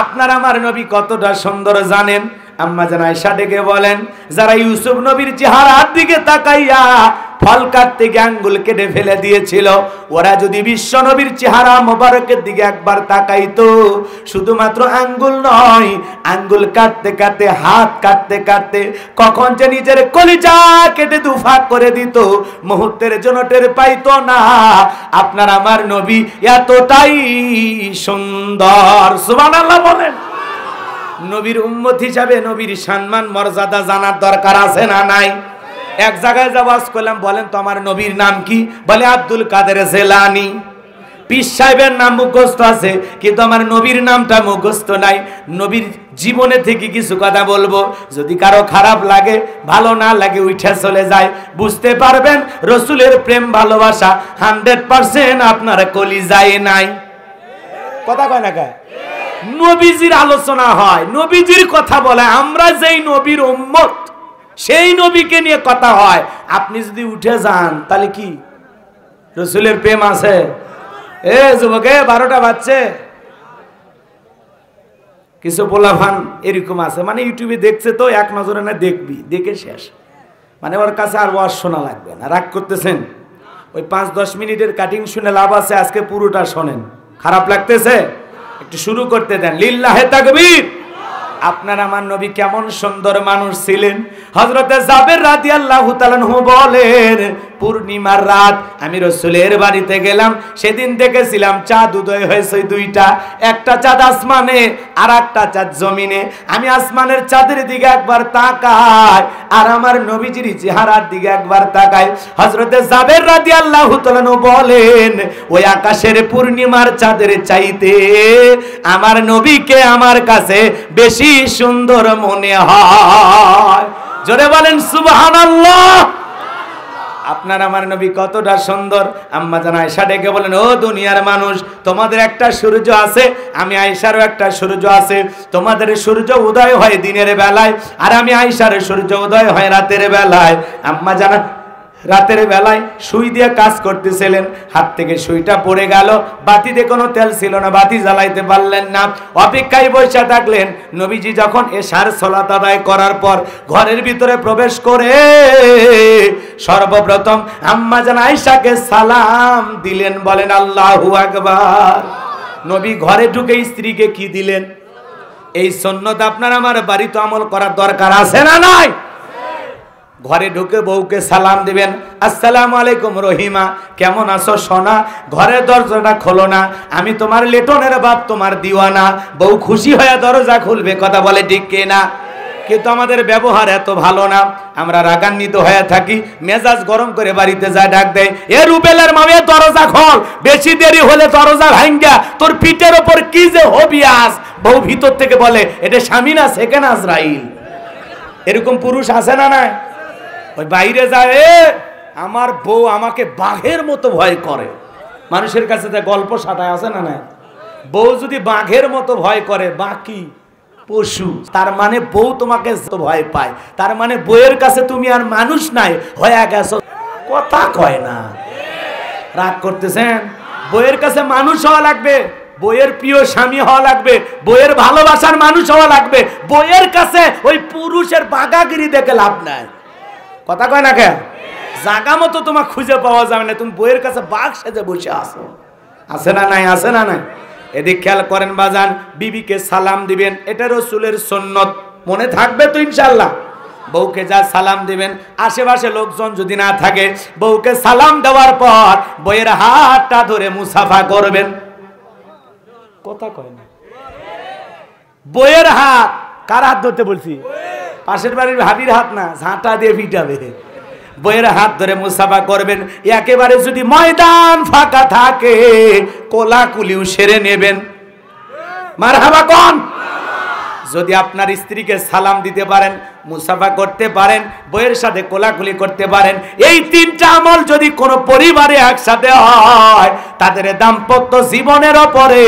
আপনার আমার নবী কতটা সুন্দর জানেন? আম্মা জান আয়েশা ডেকে বলেন, যারা ইউসুফ নবীর চেহারার দিকে তাকাইয়া ফল কাটতে গিয়ে আঙ্গুল কেটে ফেলে দিয়েছিল, ওরা যদি বিশ্ব নবীর চেহারা মোবারকের দিকে একবার তাকাইতো, শুধুমাত্র আঙ্গুল নয়, আঙ্গুল কাটতে কাটতে, হাত কাটতে কাটতে কখন যে নিজের কলিজা কেটে দুফাক করে দিত, মুহূর্তের জন্য টের পাইতো না। আপনার আমার নবী এতটাই সুন্দর। সুবহানাল্লাহ বলেন। নবীর উম্মত হিসাবে নবীর সম্মান মর্যাদা জানার দরকার আছে না নাই? এক জায়গায় যাওয়াজ করলাম, বলেন তো আমার নবীর নাম কি? বলে আব্দুল কাদের জিলানী। পীর সাহেবের নাম মুখস্থ আছে, কিন্তু আমার নবীর নামটা মুখস্থ নাই। নবীর জীবনে থেকে কিছু কথা বলবো, যদি কারো খারাপ লাগে, ভালো না লাগে, উঠে চলে যায়। বুঝতে পারবেন রসুলের প্রেম ভালোবাসা 100% আপনার কলিজায় নাই। কথা কয় না কে? নবীজির আলোচনা হয়, নবীজির কথা বলে, আমরা যেই নবীর উম্মত সেই নবীকে নিয়ে কথা হয়। আপনি যদি উঠে যান তাহলে কি রসুলের প্রেম আছে? এ যুবকে 12টা বাজছে, কিছু পোলাফান এরকম আছে, মানে ইউটিউবে দেখছে তো এক নজরে না দেখবি, দেখে শেষ, মানে ওর কাছে আর ওয়াজ শোনা লাগবে না। রাগ করতেছেন? ওই 5-10 মিনিটের কাটিং শুনে লাভ আছে, আজকে পুরোটা শোনেন। খারাপ লাগতেছে? একটু শুরু করতে দেন। লিল্লাহে তাকবীর। আপনার আমার নবী কেমন সুন্দর মানুষ ছিলেন। হযরতে জাবের রাদিয়াল্লাহু তাআলা আনহু বলেন, পূর্ণিমার রাত আমি রাসূলের বাড়িতে গেলাম, সেদিন দেখেছিলাম চাঁদ উদয় হয়েছে দুইটা, একটা চাঁদ আসমানে আর একটা চাঁদ জমিনে। আমি আসমানের চাঁদের দিকে একবার তাকাই আর আমার নবীজির চেহারার দিকে একবার তাকাই। হযরতে জাবের রাদিয়াল্লাহু তাআলা আনহু বলেন, ওই আকাশের পূর্ণিমার চাঁদের চাইতে আমার নবীকে আমার কাছে বেশি সুন্দর মনে হয়। জোরে বলেন সুবহানাল্লাহ। আপনার আমার নবী কতটা সুন্দর। আম্মা জান আয়েশা ডেকে বলেন, ও দুনিয়ার মানুষ, তোমাদের একটা সূর্য আছে, আমি আয়েশারও একটা সূর্য আছে। তোমাদের সূর্য উদয় হয় দিনের বেলায়, আর আমি আয়েশার সূর্য উদয় হয় রাতের বেলায়। আম্মা জান রাতের বেলায় সুই দিয়ে কাজ করতেছিলেন, হাত থেকে সুইটা পড়ে গেল, বাতিতে কোনো তেল ছিল না, বাতি জ্বালাইতে পারলেন না, অপেক্ষায় বসে থাকলেন। নবীজি যখন এশার সালাত আদায় করার পর ঘরের ভিতরে প্রবেশ করে সর্বপ্রথম আম্মা জান আয়েশাকে সালাম দিলেন। বলেন আল্লাহু আকবার। নবী ঘরে ঢুকে স্ত্রীকে কি দিলেন? এই সুন্নাত আপনার আমার বাড়িতে আমল করার দরকার আছে না নাই? ঘরে ঢুকে বউকে সালাম দিবেন, আসসালামু আলাইকুম রহিমা, কেমন আছো সোনা? ঘরের দরজাটা খোলো না, আমি তোমার লেটনের বাপ, তোমার দিওয়ানা। বউ খুশি হয়ে দরজা খুলবে, কথা বলে ঠিক কিনা? কিন্তু আমাদের ব্যবহার এত ভালো না, আমরা রাগান্বিত হয়ে থাকি, মেজাজ গরম করে বাড়িতে যায় ডাক দেয়, এ রুবেলের মামে দরজা খোল, বেশি দেরি হলে দরজা ভাঙ্গা তোর পিঠের ওপর কি যে হবি আজ। বউ ভিতর থেকে বলে, এটা স্বামী না সেকেন্ড আজরাইল। এরকম পুরুষ আছে না নাই? ওই বাইরে যায়, আমার বউ আমাকে বাঘের মতো ভয় করে। মানুষের কাছে তো গল্প সাটায় আছে না নাই? বউ যদি বাঘের মতো ভয় করে, বাকি পশু, তার মানে বউ তোমাকে ভয় পায়, তার মানে বউয়ের কাছে তুমি আর মানুষ নাই, হয়ে গেছো। কথা কয় না, রাগ করতেছেন? বউয়ের কাছে মানুষ হওয়া লাগবে, বইয়ের প্রিয় স্বামী হওয়া লাগবে, বইয়ের ভালোবাসার মানুষ হওয়া লাগবে। বইয়ের কাছে ওই পুরুষের বাগাগিরি দেখে লাভ নাই। কথা কয় না কেন? জাগা মতো তোমার খুঁজে পাওয়া যাবে না, তুমি বইয়ের কাছে বাঘ সেজে বসে আসো। আছে না নাই? আছে না নাই? এদিক খেয়াল করেন বাজান, বিবিকে সালাম দিবেন, এটা রাসূলের সুন্নত, মনে থাকবে তো ইনশাআল্লাহ। বউকে যা সালাম দিবেন, আশেপাশে লোকজন যদি না থাকে, বউকে সালাম দেওয়ার পর বইয়ের হাতটা ধরে মুসাফা করবেন। কথা কয় না? বইয়ের হাত, কার হাত ধরতে বলছি? পাশের বাড়ির ভাবির হাত না, ঝাঁটা দিয়ে পিটাবে। বইয়ের হাত ধরে মুসাফা করবেন। একেবারে যদি ময়দান ফাঁকা থাকে কোলাকুলিও সেরে নেবেন। মারহাবা কোন? যদি আপনার স্ত্রীকে সালাম দিতে পারেন, মুসাফা করতে পারেন, বইয়ের সাথে কোলাকুলি করতে পারেন, এই তিনটা আমল যদি কোনো পরিবারে একসাথে হয়, তাদের দাম্পত্য জীবনের ওপরে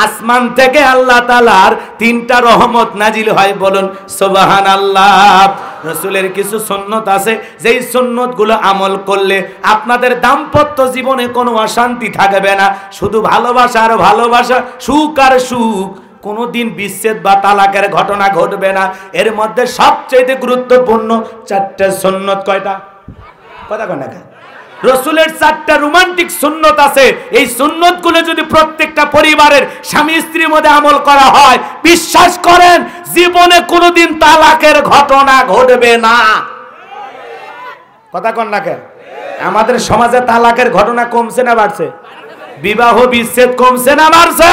আসমান থেকে আল্লাহ তাআলার তিনটা রহমত নাজিল হয়। বলুন সুবহানাল্লাহ। রাসূলের কিছু সুন্নত আছে, যেই সুন্নতগুলো আমল করলে আপনাদের দাম্পত্য জীবনে কোনো অশান্তি থাকবে না, শুধু ভালোবাসা আর ভালোবাসা, সুখ আর সুখ, কোনোদিন বিচ্ছেদ বা তালাকের ঘটনা ঘটবে না। এর মধ্যে সবচেয়ে গুরুত্বপূর্ণ চারটা সুন্নত। কয়টা? কথা কয় না কেন? রাসূলের চারটা রোমান্টিক সুন্নত আছে। এই সুন্নতগুলো যদি প্রত্যেকটা পরিবারের স্বামী স্ত্রীর মধ্যে আমল করা হয়, বিশ্বাস করেন জীবনে কোনোদিন তালাকের ঘটনা ঘটবে না। কথা কন না কেন? আমাদের সমাজে তালাকের ঘটনা কমছে না বাড়ছে? বিবাহ বিচ্ছেদ কমছে না বাড়ছে?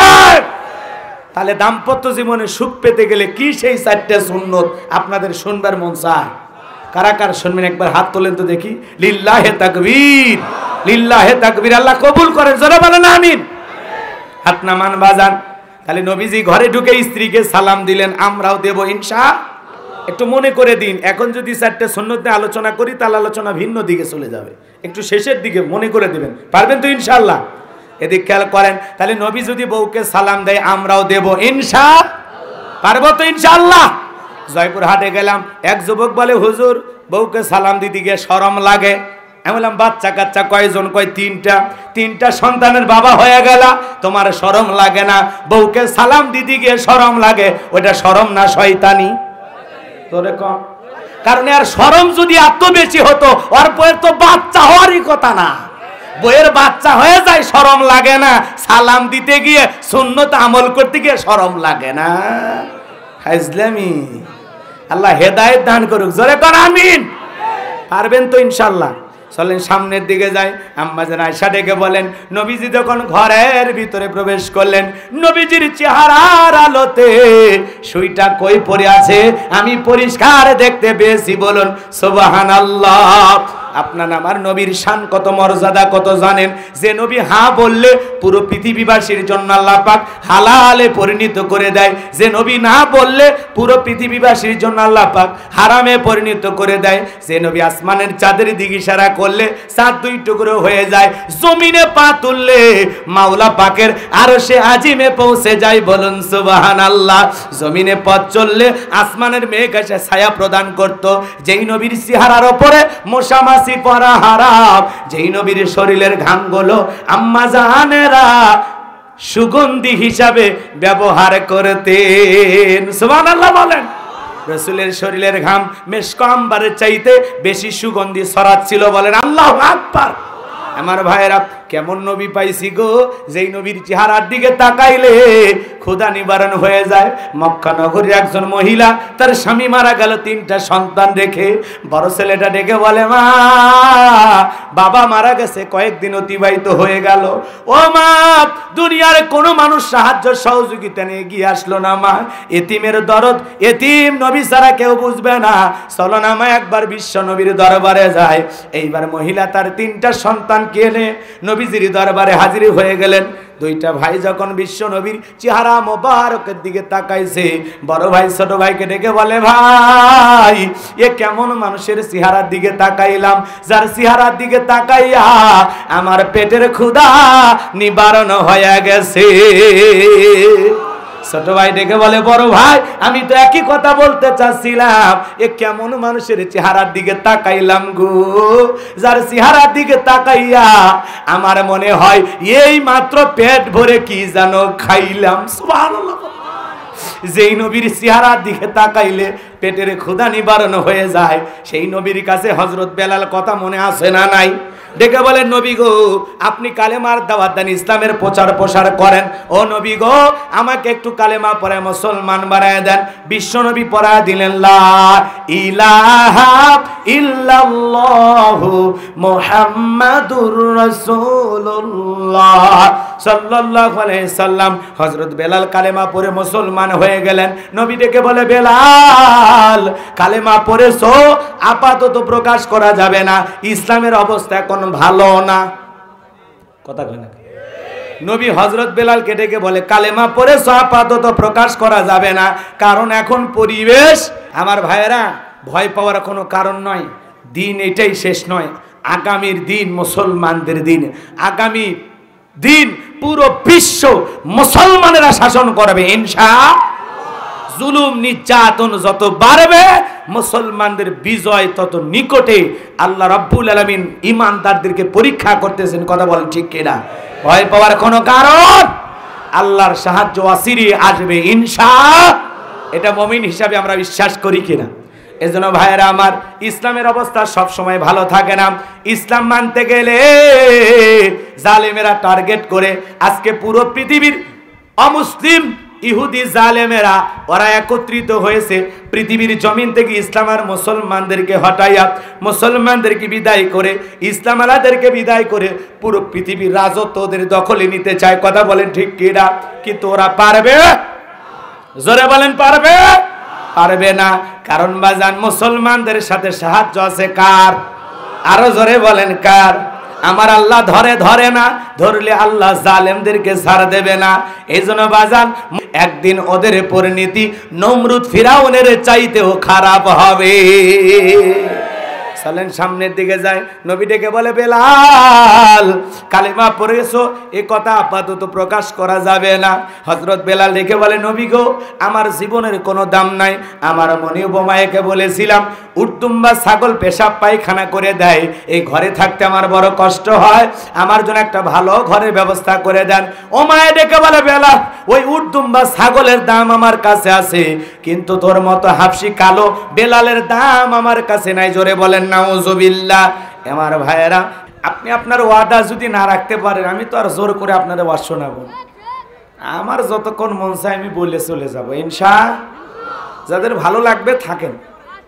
তাহলে দাম্পত্য জীবনে সুখ পেতে গেলে কি সেই চারটা সুন্নত আপনাদের শুনবার মন চায়? কারা কারা শুনবেন একবার হাত তোলেন তো দেখি। লিল্লাহে তাকবীর, লিল্লাহে তাকবীর। আল্লাহ কবুল করেন, জোরে বলেন আমিন। হাত নামান বাজান। তাহলে নবীজি ঘরে ঢুকে স্ত্রীকে সালাম দিলেন, আমরাও দেব ইনশাআল্লাহ। একটু মনে করে দিন, এখন যদি চারটা সুন্নত নিয়ে আলোচনা করি তাহলে আলোচনা ভিন্ন দিকে চলে যাবে। একটু শেষের দিকে মনে করে দিবেন, পারবেন তো ইনশাআল্লাহ? এদিক খেয়াল করেন। তাহলে নবী যদি বউকে সালাম দেয়, আমরাও দেব ইনশাআল্লাহ। পারবো তো ইনশাআল্লাহ? জয়পুর হাটে গেলাম, এক যুবক বলে, হুজুর বউকে সালাম দিতে গিয়ে শরম লাগে। আমি বললাম, বাচ্চা কাচ্চা কয়জন? কয় তিনটা। তিনটা সন্তানের বাবা হয়ে গেল, তোমার শরম লাগে না? বউকে সালাম দিতে গিয়ে শরম লাগে, ওটা শরম না শয়তানি? তোরে কম। কারণ আর শরম যদি এত বেশি হতো, ওর বউয়ের তো বাচ্চা হওয়ারই কথা না। বইয়ের বাচ্চা হয়ে যায়, শরম লাগে না। সালাম দিতে গিয়ে, সুন্নত আমল করতে গিয়ে শরম লাগে না। হাজলামি। আল্লাহ হেদায়েত দান করুক, জোরে কর আমিন। পারবেন তো ইনশাআল্লাহ? চলেন সামনের দিকে যাই। আম্মা জান আয়েশা ডেকে বলেন, নবীজি যখন ঘরের ভিতরে প্রবেশ করলেন, নবীজির চেহারার আলোতে সুইটা কই পড়ে আছে আমি পরিষ্কার দেখতে পেয়েছি। বলুন সুবহানাল্লাহ। আপনার আমার নবীর শান কত, মর্যাদা কত জানেন? যে নবী হা বললে পুরো পৃথিবীবাসীর জন্য আল্লাহ পাক হালালে পরিণত করে দেয়, যে নবী না বললে পুরো পৃথিবীবাসীর জন্য আল্লাহ পাক হারামে পরিণত করে দেয়, যে নবী আসমানের চাঁদের দিকে ইশারা করলে চাঁদ দুই টুকরো হয়ে যায়, জমিনে পা তুললে মাওলা পাকের আরশে আজিমে পৌঁছে যায়। বলুন সুবহানাল্লাহ। জমিনে পথ চললে আসমানের মেঘ এসে ছায়া প্রদান করত। যেই নবীর চেহারার উপরে মশা মাছি পরা হারাম, যেই নবীর শরীরের ঘামগুলো আম্মা জানেরা সুগন্ধি হিসাবে ব্যবহার করতেন। সুবহানাল্লাহ বলেন। রাসূলের শরীরের ঘাম মেশক আম্বারের চাইতে বেশি সুগন্ধি ছড়াচ্ছিল। বলেন আল্লাহু আকবার। আমার ভাইয়েরা, কেমন নবী পাইছি গো, যেই নবীর চেহারার দিকে তাকাইলে ক্ষুধা নিবারণ হয়ে যায়। মক্কা নগরীর একজন মহিলা, তার স্বামী মারা গেল, তিনটা সন্তান রেখে। বড় ছেলেটা ডেকে বলে, মা, বাবা মারা গেছে, কয়েকদিন অতিবাহিত হয়ে গেল। ও মা, দুনিয়ার কোনো মানুষ সাহায্য সহযোগিতা নিয়ে এগিয়ে আসলো না মা। এতিমের দরদ, এতিম নবী ছাড়া কেউ বুঝবে না। চলো না মা, একবার বিশ্ব নবীর দরবারে যায়। এইবার মহিলা তার তিনটা সন্তানকে এনে নবীজির দরবারে হাজির হয়ে গেলেন। দুইটা ভাই যখন বিশ্ব নবীর চেহারা মোবারকের দিকে তাকাইছে, বড় ভাই ছোট ভাইকে ডেকে বলে, ভাই, এ কেমন মানুষের চেহারার দিকে তাকাইলাম, যার চেহারার দিকে তাকাইয়া আমার পেটের ক্ষুধা নিবারণ হয়ে গেছে। ছোট ভাই ডেকে বলে, বড় ভাই, আমি তো একই কথা বলতে চাচ্ছিলাম, এ কেমন মানুষের চেহারার দিকে তাকাইলাম গো, যার চেহারার দিকে তাকাইয়া আমার মনে হয় এই মাত্র পেট ভরে কি যেন খাইলাম। সুবহানাল্লাহ। যেই নবীর চেহারার দিকে তাকাইলে পেটের ক্ষুধা নিবারণ হয়ে যায়, সেই নবীর কাছে হযরত বেলাল কথা মনে আছে না নাই? ডেকে বলেন, নবী গো আপনি কালেমার দাওয়াত দেন, ইসলামের প্রচার প্রসার করেন, ও নবী গো আমাকে একটু কালেমা পড়ে মুসলমান বানায় দেন। বিশ্ব নবী পড়া দিলেন, লা ইলাহা ইল্লাল্লাহু মুহাম্মাদুর রাসূলুল্লাহ সাল্লাল্লাহু আলাইহি সাল্লাম। হযরত বেলাল কালেমা পড়ে মুসলমান হয়ে গেলেন। নবী ডেকে বলে, বেলাল কালেমা পড়েছো, আপাতত প্রকাশ করা যাবে না, ইসলামের অবস্থা এখন ভালো না। কথা কয় না? নবী হযরত বেলালকে ডেকে বলে, কালেমা পড়েছো, আপাতত প্রকাশ করা যাবে না, কারণ এখন পরিবেশ। আমার ভাইয়েরা, ভয় পাওয়ার কোনো কারণ নয়, দিন এটাই শেষ নয়, আগামীর দিন মুসলমানদের দিন, আগামী দিন পুরো বিশ্ব মুসলমানেরা শাসন করবে ইনশাআল্লাহ। জুলুম নির্যাতন যত বাড়বে, মুসলমানদের বিজয় তত নিকটে। আল্লাহ রাব্বুল আলামিন ঈমানদারদেরকে পরীক্ষা করতেছেন। কথা বলেন ঠিক কিনা? ভয় পাওয়ার কোনো কারণ, আল্লাহর সাহায্য অচিরে আসবে ইনশাআল্লাহ। এটা মুমিন হিসাবে আমরা বিশ্বাস করি কিনা? এজন্য ভাইয়েরা আমার, ইসলামের অবস্থা সব সময় ভালো থাকে না। ইসলাম মানতে গেলে জালেমেরা টার্গেট করে আজকে পুরো পৃথিবীর অমুসলিম ইহুদি জালেমেরা ওরা একত্রিত হয়েছে পৃথিবীর জমিন থেকে ইসলাম আর মুসলমানদেরকে হটাইয়া, মুসলমানদেরকে বিদায় করে, ইসলাম আলাদেরকে বিদায় করে পুরো পৃথিবীর রাজত্ব ওদের দখলে নিতে চায়। কথা বলেন ঠিক কিনা? কিন্তু ওরা পারবে? জোরে বলেন, পারবে? পারবে না। কারণ বাজান, মুসলমানদের সাথে সাহায্য আছে কার? আরো জোরে বলেন, কার? আমার আল্লাহ ধরে না, ধরলে আল্লাহ জালেমদেরকে ছাড় দেবে না। এই জন্য বাজান, একদিন ওদের পরিণতি নমরুদ ফিরাউনের চাইতেও খারাপ হবে। চলেন সামনের দিকে যায়। নবী ডেকে বলে, বেলাল কালেমা পড়েছো, এ কথা আপাতত প্রকাশ করা যাবে না। হযরত বেলাল ডেকে বলে, নবী গো আমার জীবনের কোনো দাম নাই, আমার মনিব বোমায়েকে বলেছিলাম উটদুম্বা ছাগল পেশাব পায়খানা করে দেয়, এই ঘরে থাকতে আমার বড় কষ্ট হয়, আমার জন্য একটা ভালো ঘরের ব্যবস্থা করে দেন। ও মায়ে ডেকে বলে, বেলাল ওই উটদুম্বা ছাগলের দাম আমার কাছে আছে, কিন্তু তোর মতো হাফসি কালো বেলালের দাম আমার কাছে নাই। জোরে বলেন নাউজুবিল্লাহ। আমার ভাইয়েরা, আপনি আপনার ওয়াদা যদি না রাখতে পারেন, আমি তো আর জোর করে আপনাদের ওয়াজ শোনাবো। আমার যতক্ষণ মন চায় আমি বলে চলে যাব ইনশাআল্লাহ। যাদের ভালো লাগবে থাকেন,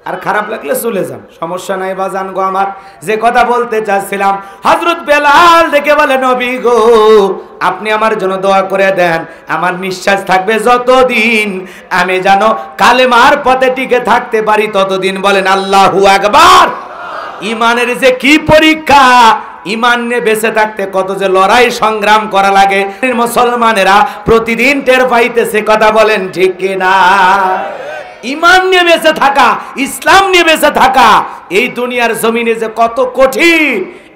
আর খারাপ লাগলে চলে যান, সমস্যা নাই। বাজান গো আমার, যে কথা বলতে চাচ্ছিলাম, হযরত বেলাল ডেকে বলে, নবী গো আপনি আমার জন্য দোয়া করে দেন, আমার নিঃশ্বাস থাকবে যতদিন আমি যেন কালেমার পথে টিকে থাকতে পারি ততদিন। বলেন আল্লাহু আকবার। ইমানের যে কি পরীক্ষা, ইমান নিয়ে বেঁচে থাকতে কত যে লড়াই সংগ্রাম করা লাগে, মুসলমানেরা প্রতিদিন টের পাইতেছে। কথা বলেন ঠিক কিনা? ইমান নিয়ে বেঁচে থাকা, ইসলাম নিয়ে বেঁচে থাকা এই দুনিয়ার জমিনে যে কত কঠিন,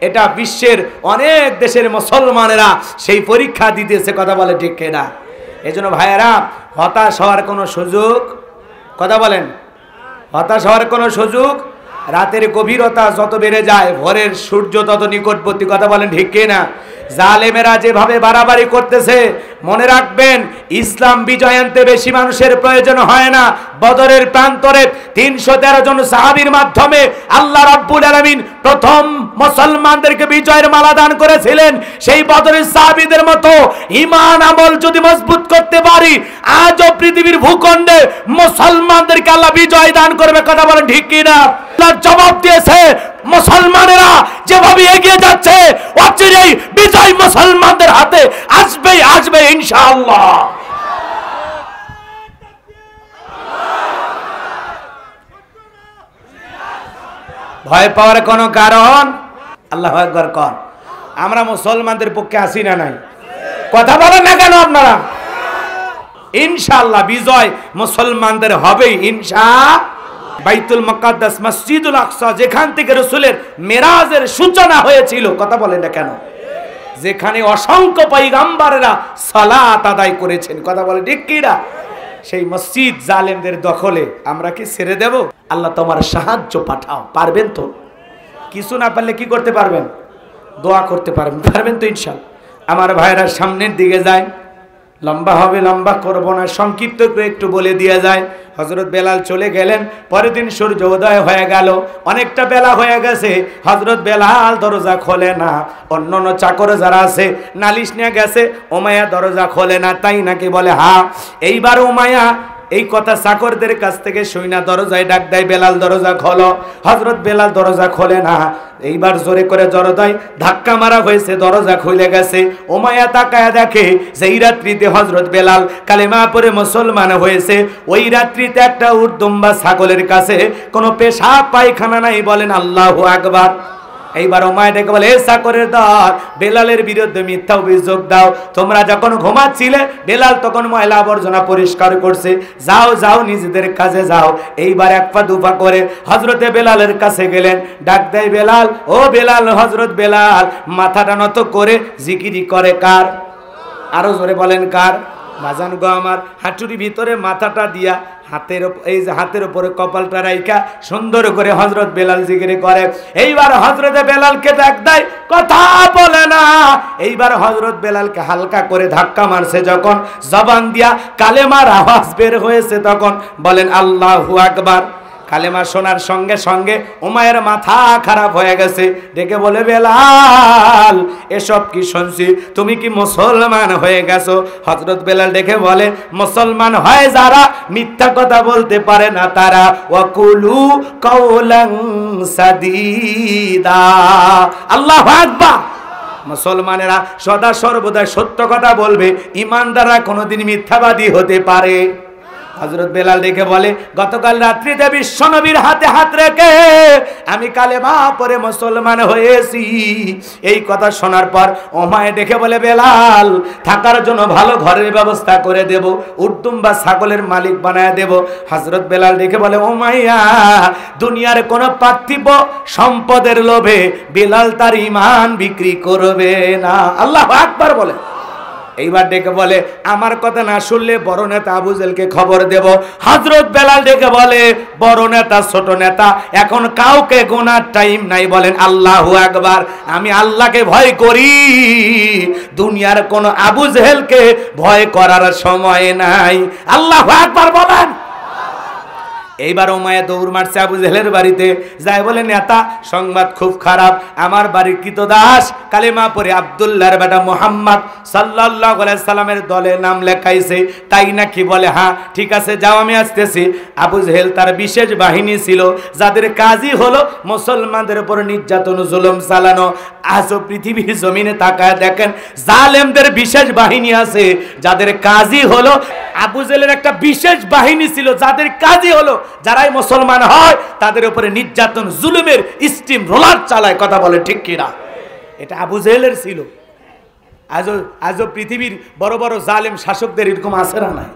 এটা বিশ্বের অনেক দেশের মুসলমানেরা সেই পরীক্ষা দিতেছে। কথা বলে ঠিক কিনা? এজন্য ভাইয়েরা, হতাশ হওয়ার কোনো সুযোগ, কথা বলেন, হতাশ হওয়ার কোনো সুযোগ। রাতের গভীরতা যত বেড়ে যায়, ভোরের সূর্য তত নিকটবর্তী। কথা বলেন ঠিক কিনা? জালেমেরা যেভাবে বাড়াবাড়ি করতেছে, মনে রাখবেন ইসলাম বিজয় আনতে বেশি মানুষের প্রয়োজন হয় না। বদরের প্রান্তরে 313 জন সাহাবীর মাধ্যমে আল্লাহ রাব্বুল আলামিন প্রথম মুসলমানদেরকে বিজয়ের মালা দান করেছিলেন। সেই বদরের সাহাবীদের মতো ঈমান আমল যদি মজবুত করতে পারি, আজও পৃথিবীর ভূখণ্ডে মুসলমানদেরকে আল্লাহ বিজয় দান করবে। কথা বলেন ঠিক কিনা? আল্লাহ জবাব দিয়েছে, মুসলমানেরা যেভাবে এগিয়ে যাচ্ছে, অচিরেই বিজয় মুসলমানদের হাতে আসবেই আসবে ইনশাআল্লাহ। ভয় পাওয়ার কোনো কারণ? আল্লাহু আকবার কর। আমরা মুসলমানদের পক্ষে আসি না নাই? কথা বলেন না কেন আপনারা? ইনশাআল্লাহ বিজয় মুসলমানদের হবেই ইনশাআল্লাহ। বাইতুল মুকাদ্দাস মসজিদুল আকসা, যেখান থেকে রাসূলের মেরাজের সূচনা হয়েছিল, কথা বলেন না কেন, যেখানে অসংখ্য পয়গম্বরেরা সালাত আদায় করেছেন, কথা বলে ঠিক কিনা, সেই মসজিদ জালেমদের দখলে আমরা কি ছেড়ে দেব? আল্লাহ তোমার সাহায্য পাঠাও। পারবেন তো? কিছু না পারলে কি করতে পারবেন? দোয়া করতে পারবেন। পারবেন তো ইনশাআল্লাহ। আমার ভাইরা সামনের দিকে যায়। লম্বা হবে, লম্বা করব না, সংক্ষিপ্ত করে একটু বলে দিয়ে যায়। হযরত বেলাল চলে গেলেন। পরের দিন সূর্য উদয় হয়ে গেল, অনেকটা বেলা হয়ে গেছে। হযরত বেলাল দরজা খোলে না। অন্যান্য চাকর যারা আছে নালিশ নিয়ে গেছে, উমাইয়া দরজা খোলে না, তাই নাকি বলে হ্যাঁ। এইবার উমাইয়া এই কথা চাকরদের কাছ থেকে শুইনা দরজায় ডাক দেয়, বেলাল দরজা খোলো। হযরত বেলাল দরজা খোলে না। এইবার জোরে করে দরজায় ধাক্কা মারা হয়েছে, দরজা খুলে গেছে। উমাইয়া তাকায়া দেখে যে এই রাত্রিতে হযরত বেলাল কালেমা পড়ে মুসলমান হয়েছে। ওই রাত্রিতে একটা উট দুম্বা ছাগলের কাছে কোনো পেশাব পায়খানা নাই, বলেন আল্লাহু আকবার। এইবার উমাইয়া ডেকে বলে, এ চাকরের দল, বেলালের বিরুদ্ধে মিথ্যা অভিযোগ দাও। তোমরা যখন ঘুমাচ্ছিলে বেলাল তখন ময়লা আবর্জনা পরিষ্কার করছে, যাও যাও নিজেদের কাজে যাও। এইবার এক পা দুপা করে হযরতে বেলালের কাছে গেলেন, ডাক দেয় বেলাল, ও বেলাল। হযরত বেলাল মাথাটা নত করে জিকিরি করে কার? আরো জোরে বলেন কার? বাজান গো আমার, হাঁটুর ভিতরে মাথাটা দিয়া হাতের এই যে হাতের উপরে কপালটা রাইখা সুন্দর করে হযরত বেলাল জিকির করে। এইবার হযরতে বেলালকে ডাক দেয়, কথা বলে না। এইবার হযরত বেলালকে হালকা করে ধাক্কা মারছে, যখন জবান দিয়া কালেমার আওয়াজ বের হয়েছে তখন বলেন আল্লাহু আকবার। কালেমা শোনার সঙ্গে সঙ্গে উমাইয়ের মাথা খারাপ হয়ে গেছে, ডেকে বলে, বেলাল এসব কি শুনছি, তুমি কি মুসলমান হয়ে গেছো? হযরত বেলাল ডেকে বলে, মুসলমান হয় যারা মিথ্যা কথা বলতে পারে না তারা। ওয়াকুলু কাওলান সাদীদা। আল্লাহু আকবার। মুসলমানেরা সদা সর্বদা সত্য কথা বলবে, ঈমানদাররা কোনোদিন মিথ্যাবাদী হতে পারে। হযরত বেলাল দেখে বলে, গতকাল রাত্রিতে বিশ্বনবীর হাতে হাত রেখে আমি কালেমা পড়ে মুসলমান হয়েছি। এই কথা শোনার পর উমাইয়া দেখে বলে, বেলাল থাকার জন্য ভালো ঘরের ব্যবস্থা করে দেব, উর্দুম বা ছাগলের মালিক বানায় দেব। হযরত বেলাল দেখে বলে, উমাইয়া দুনিয়ার কোন পার্থিব সম্পদের লোভে বেলাল তার ঈমান বিক্রি করবে না। আল্লাহু আকবার বলে। এইবার ডেকে বলে, আমার কথা না শুনলে বড় নেতা আবু জেলকে খবর দেব। হযরত বেলাল ডেকে বলে, বড় নেতা ছোট নেতা এখন কাউকে গোনার টাইম নাই, বলেন আল্লাহু আকবার। আমি আল্লাহকে ভয় করি, দুনিয়ার কোন আবু জেহেলকে ভয় করার সময় নাই। আল্লাহু আকবার বলেন। এইবার উমাইয়া দৌড় মারছে আবু জেহেলের বাড়িতে, যায় বলে, নেতা সংবাদ খুব খারাপ, আমার বাড়ির কৃতদাস কালেমা পড়ে আব্দুল্লাহর বেটা মুহাম্মদ সাল্লাল্লাহু আলাইহি সাল্লামের দলে নাম লেখাইছে। তাই নাকি? বলে হ্যাঁ। ঠিক আছে যাও, আমি আসতেছি। আবু জেহেল তার বিশেষ বাহিনী ছিল, যাদের কাজই হলো মুসলমানদের উপর নির্যাতন জুলুম চালানো। আজও পৃথিবীর জমিনে তাকায় দেখেন, জালেমদের বিশেষ বাহিনী আছে, যাদের কাজই হলো। আবু জেহেলের একটা বিশেষ বাহিনী ছিল, যাদের কাজই হলো যারাই মুসলমান হয় তাদের উপরে নির্যাতন জুলুমের স্টিম রোলার চালায়। কথা বলে ঠিক কিনা? এটা আবু জেহেলের ছিল। আজও পৃথিবীর বড় বড় জালেম শাসকদের এরকম আছে না নাই?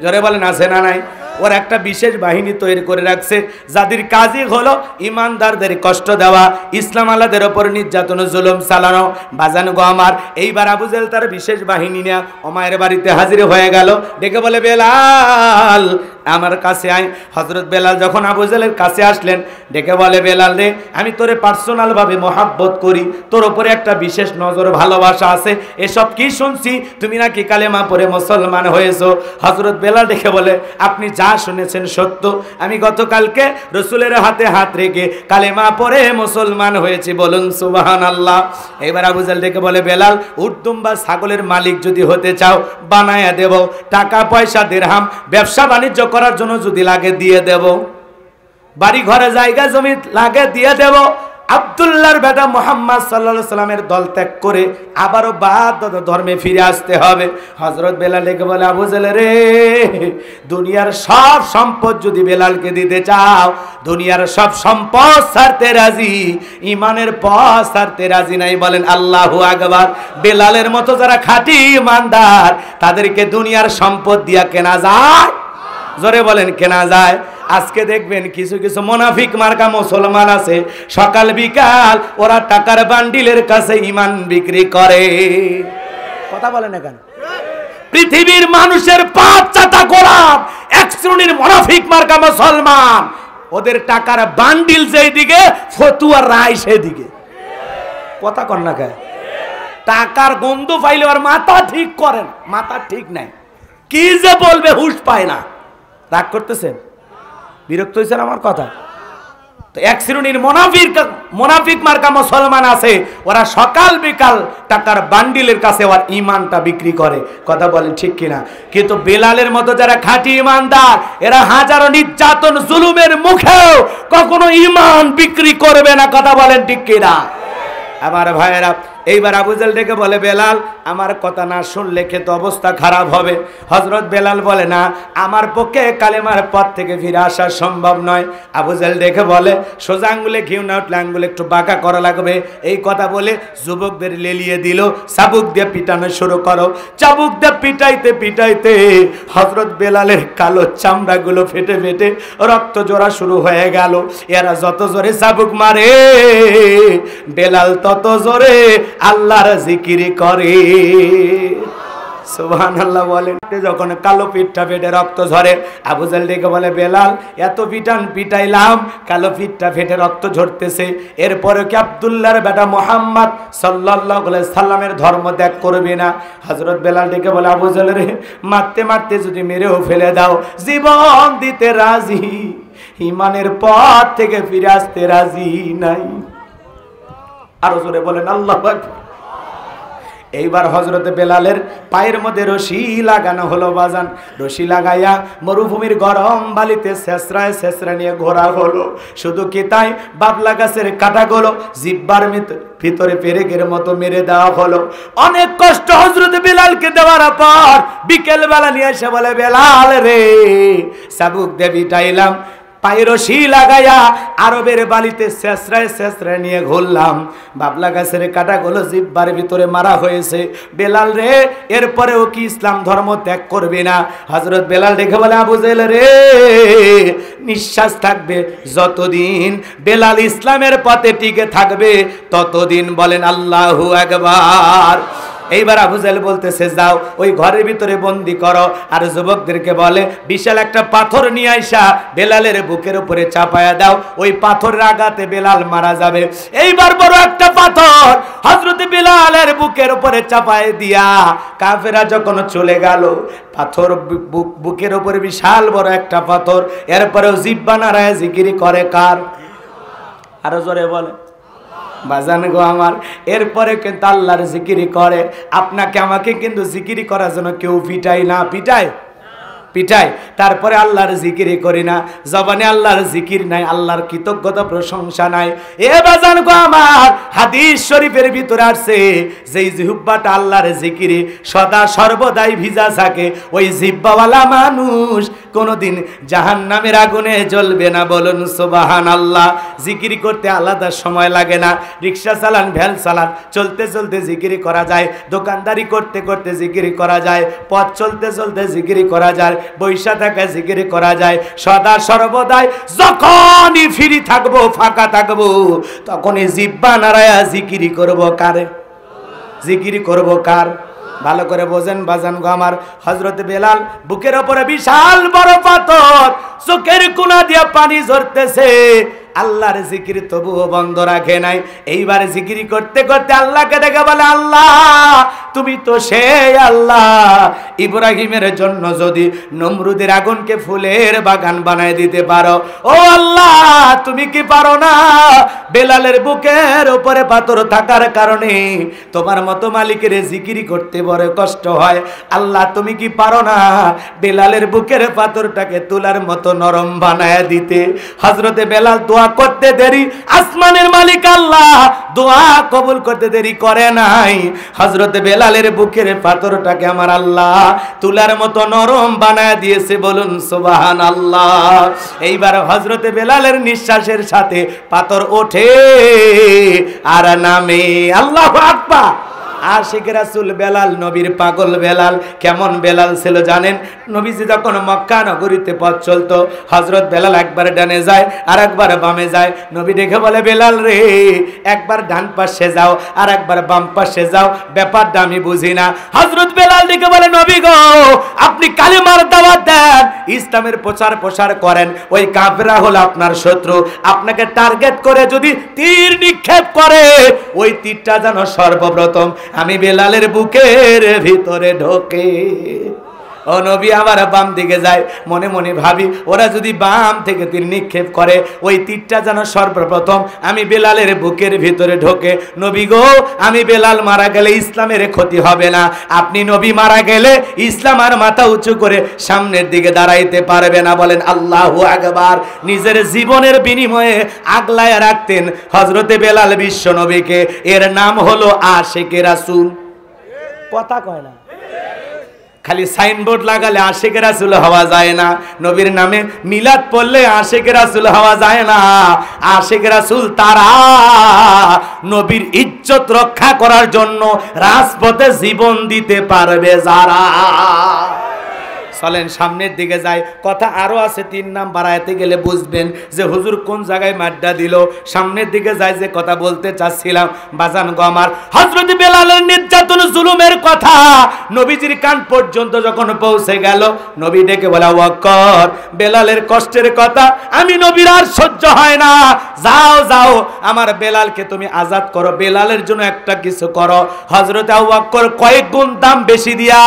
জোরে বলেন আছে না নাই? ওর একটা বিশেষ বাহিনী তৈরি করে রাখছে, যাদের কাজই হলো ইমানদারদের কষ্ট দেওয়া, ইসলাম আলাদের ওপর নির্যাতন জুলুম চালানো। বাজান গো আমার, এইবার আবু জেহেল তার বিশেষ বাহিনী নিয়ে উমাইয়ের বাড়িতে হাজির হয়ে গেল। ডেকে বলে, বেলাল আমার কাছে আয়। হযরত বেলাল যখন আবু জেহেলের কাছে আসলেন, ডেকে বলে, বেলাল রে, আমি তোরে পার্সোনাল ভাবে মহাব্বত করি, তোর উপরে একটা বিশেষ নজর ভালোবাসা আছে। এসব কি শুনছি, তুমি নাকি কালেমা পড়ে মুসলমান হয়েছো? হযরত বেলাল ডেকে বলে, আপনি যা শুনেছেন সত্য। আমি গতকালকে রাসূলের হাতে হাত রেখে কালেমা পড়ে মুসলমান হয়েছি, বলুন সুবহানাল্লাহ। এবার আবু জেহেল ডেকে বলে, বেলাল উর্দুম বা ছাগলের মালিক যদি হতে চাও বানায়া দেব, টাকা পয়সা দিরহাম ব্যবসা বাণিজ্য করার জন্য যদি লাগে দিয়ে দেব, বাড়ি ঘরে জায়গা জমি লাগে দিয়ে দেব। আব্দুল্লাহর বেটা মুহাম্মদ সাল্লাল্লাহু আলাইহি সাল্লামের দল ত্যাগ করে আবারও বাদ ধর্মে ফিরে আসতে হবে। হযরত বেলালকে বলে, আবু জেহেল রে, দুনিয়ার সব সম্পদ যদি বেলালকে দিতে চাও, দুনিয়ার সব সম্পদ ছাড়তে রাজি, ইমানের পথ ছাড়তে রাজি নাই, বলেন আল্লাহু আকবার। বেলালের মতো যারা খাঁটি ইমানদার, তাদেরকে দুনিয়ার সম্পদ দিয়া কেনা যায়? জোরে বলেন কেনা যায়? আজকে দেখবেন কিছু কিছু মুনাফিক মার্কা মুসলমান আছে, সকাল বিকাল ওরা টাকার বান্ডিলের কাছে ঈমান বিক্রি করে। কথা বলেন না কেন? পৃথিবীর মানুষের পাঁচ চাটা গোলাম এক শ্রেণীর মুনাফিক মার্কা মুসলমান, ওদের টাকার বান্ডিল যেই দিকে, ফতুয়ার রায় সেই দিকে। কথা কন না কেন? টাকার গন্ধ পাইলে আর মাথা ঠিক করেন, মাথা ঠিক নাই, কি যে বলবে হুঁশ পায় না। রাগ করতেছেন, বিরক্ত হয়েছেন আমার কথা? তো এক শ্রেণীর মোনাফিক মার্কা মুসলমান আছে, ওরা সকাল বিকাল টাকার বান্ডিলের কাছে ওর ইমানটা বিক্রি করে। কথা বলেন ঠিক কিনা? কিন্তু বেলালের মতো যারা খাঁটি ইমানদার, এরা হাজারো নির্যাতন জুলুমের মুখেও কখনো ইমান বিক্রি করবে না। কথা বলেন ঠিক কিনা? আমার ভাইয়েরা, এইবার আবু জাহেল ডেকে বলে, বেলাল আমার কথা না শুনলে কিন্তু অবস্থা খারাপ হবে। হযরত বেলাল বলে, না, আমার পক্ষে কালেমার পথ থেকে ফিরে আসা সম্ভব নয়। আবু জাহেল ডেকে বলে, সোজা আঙ্গুলে ঘিউ না উঠলে আঙ্গুলে একটু বাঁকা করা লাগবে। এই কথা বলে যুবকদের লেলিয়ে দিল, চাবুক দিয়ে পিটানো শুরু করো। চাবুক দিয়ে পিটাইতে পিটাইতে হযরত বেলালের কালো চামড়াগুলো ফেটে ফেটে রক্ত জোড়া শুরু হয়ে গেল। এরা যত জোরে চাবুক মারে, বেলাল তত জোরে আল্লাহর জিকির করে। সুবহানাল্লাহ বলেন। যখন কালো পিঠটা ফেটে রক্ত ঝরে, আবু জাহেল ডেকে বলে, বেলাল এত পিটাইলাম, কালো পিঠটা ফেটে রক্ত ঝরতেছে, এরপরে কি আব্দুল্লাহর বেটা মুহাম্মদ সাল্লাল্লাহু আলাইহি সাল্লামের ধর্ম ত্যাগ করবে না? হযরত বেলাল ডেকে বলে, আবু জাহেল রে, মারতে মারতে যদি মেরেও ফেলে দাও, জীবন দিতে রাজি, ইমানের পথ থেকে ফিরে আসতে রাজি নাই। আরো জোরে বলেন আল্লাহু আকবার। এইবার হযরতে বেলালের পায়ের মধ্যে রশি লাগানো হলো বাজান। রশি লাগাইয়া মরুভূমির গরম বালিতে ছেঁচড়ায় ছেঁচড়া নিয়ে ঘোরা হলো। শুধু কি তাই, বাবলা গাছের কাঁটাগুলো জিহ্বার ভিতরে পেরেকের মতো মেরে দেওয়া হলো। অনেক কষ্ট হযরতে বেলালকে দেওয়ার পর বিকেল বেলা নিয়ে এসে বলে, বেলাল রে, চাবুক দিয়ে পিটাইলাম, পায়ে রশি লাগাইয়া আরবের বালিতে ছেঁচড়ায় নিয়ে ঘুরলাম, বাবলা গাছের কাঁটাগুলো জিহ্বার ভিতরে মারা হয়েছে। বেলাল রে, এরপরেও কি ইসলাম ধর্ম ত্যাগ করবে না? হযরত বেলাল দেখে বলে, আবু জাহেল রে, নিঃশ্বাস থাকবে যতদিন বেলাল ইসলামের পথে টিকে থাকবে ততদিন বলেন আল্লাহু আকবার। এইবার আবু জাহেল বলতেছে, যাও ওই ঘরের ভিতরে বন্দি করো। আর যুবকদেরকে বলে, বিশাল একটা পাথর নিয়ে আইসা বেলালের বুকের উপরে চাপায়া দাও, ওই পাথরের আঘাতে বেলাল মারা যাবে। এইবার বড় একটা পাথর হযরত বেলালের বুকের উপরে চাপায় দিয়া কাফেররা যখন চলে গেল, পাথর বুকের উপরে বিশাল বড় একটা পাথর, এরপরেও জিহ্বা নাড়ায় জিকির করে কার? আরো জোরে বলে বাজান গো আমার। এরপরে কিন্তু আল্লাহর জিকির করে। আপনাকে আমাকে কিন্তু জিকির করার জন্য কেউ পিটাই না, পিটায়? তারপরে আল্লাহর জিকির করি না, জবানে আল্লাহর জিকির নাই, আল্লাহর কৃতজ্ঞতা প্রশংসা নাই। এ বাজান গো আমার, হাদিস শরীফের ভিতরে আসছে, যেই জিহ্বাটা আল্লাহর জিকিরে সদা সর্বদাই ভিজা থাকে, ওই জিহ্বাওয়ালা মানুষ কোনোদিন জাহান্নামের আগুনে জ্বলবে না। বলুন সুবহানাল্লাহ। জিকির করতে আলাদা সময় লাগে না। রিকশা চালান, ভ্যান চালান, চলতে চলতে জিকির করা যায়, দোকানদারি করতে করতে জিকির করা যায়, পথ চলতে চলতে জিকির করা যায়, বৈশা থাকা জিকির করা যায়। সদা সর্বদাই যখনই ফ্রি থাকবো, ফাঁকা থাকবো, তখনই জিহ্বা নাড়ায়া জিকির করব কারে? জিকির করব কার? ভালো করে বোঝেন বাজান গো আমার। হযরত বেলাল বুকের উপরে বিশাল বড় পাথর, চোখের কোনা দিয়া পানি ঝরতেছে, আল্লাহর জিকির তবুও বন্ধ রাখে নাই। এইবার জিকির করতে করতে আল্লাহকে দেখে বলে, আল্লাহ তুমি তো সেই আল্লাহ, ইব্রাহিমের জন্য যদি নমরুদের আগুনকে ফুলের বাগান বানায় দিতে পারো, ও আল্লাহ তুমি কি পারো না? বেলালের বুকের উপরে পাথর থাকার কারণে তোমার মতো মালিকের জিকির করতে বড় কষ্ট হয়, আল্লাহ তুমি কি পারো না বেলালের বুকের পাথরটাকে তুলার মতো নরম বানায় দিতে? হযরতে বেলাল দোয়া করতে দেরি, আসমানের মালিক আল্লাহ দোয়া কবুল করতে দেরি করে নাই। হযরতে বেলালের বুকের পাথরটাকে আমার আল্লাহ তুলার মতো নরম বানায় দিয়েছে। বলুন সুবহানাল্লাহ। এইবার হযরতে বেলালের নিঃশ্বাসের সাথে পাথর ওঠে আর নামে। আল্লাহু আকবার। আশিক রাসূল বেলাল, নবীর পাগল বেলাল। কেমন বেলাল ছিল জানেন? নবীজি যখন মক্কা নগরীতে পথ চলতো, হযরত বেলাল একবার ডানে যায় আর একবার বামে যায়। নবী দেখে বলে, বেলাল রে একবার ডান পাশে যাও আর একবার বাম পাশে যাও, ব্যাপারটা আমি বুঝি না। হযরত বেলাল দেখে বলে, নবী গো আপনি কালিমার দাওয়াত দেন, ইসলামের প্রচার প্রসার করেন, ওই কাফেররা হলো আপনার শত্রু। আপনাকে টার্গেট করে যদি তীর নিক্ষেপ করে, ওই তীরটা যেন সর্বপ্রথম আমি বেলালের বুকের ভিতরে ঢোকে। ও নবী আমার বাম দিকে যায়, মনে মনে ভাবি ওরা যদি বাম থেকে তীর নিক্ষেপ করে, ওই তীরটা যেন সর্বপ্রথম আমি বেলালের বুকের ভিতরে ঢোকে। নবী গো, আমি বেলাল মারা গেলে ইসলামের ক্ষতি হবে না, আপনি নবী মারা গেলে ইসলাম আর মাথা উঁচু করে সামনের দিকে দাঁড়াইতে পারবে না। বলেন আল্লাহু আকবার। নিজের জীবনের বিনিময়ে আগলায় রাখতেন হযরতে বেলাল বিশ্ব নবীকে। এর নাম হলো আশিকে রাসূল। কথা কয় না, খালি সাইনবোর্ড লাগালে আশিকে রাসূল হওয়া যায় না, নবীর নামে মিলাদ পড়লে আশিকে রাসূল হওয়া যায় না। আশিকে রাসূল তারা নবীর ইজ্জত রক্ষা করার জন্য রাজপথে জীবন দিতে পারবে যারা। চলেন সামনের দিকে যাই, কথা আরো আছে, 3 নাম্বার আয়াতে গেলে বুঝবেন যে হুজুর কোন জায়গায় মাড্ডা দিল। সামনের দিকে যাই, যে কথা বলতে চাচ্ছিলাম বাজান গো আমার, হযরত বেলালের নির্যাতন জুলুমের কথা নবীজির কান পর্যন্ত যখন পৌঁছে গেল, নবী ডেকে বলা, ওয়াক্কর বেলালের কষ্টের কথা আমি নবীর আর সহ্য হয় না, যাও যাও আমার বেলালকে তুমি আজাদ করো, বেলালের জন্য একটা কিছু করো। হযরত আবু বকর কয়েক গুণ দাম বেশি দিয়া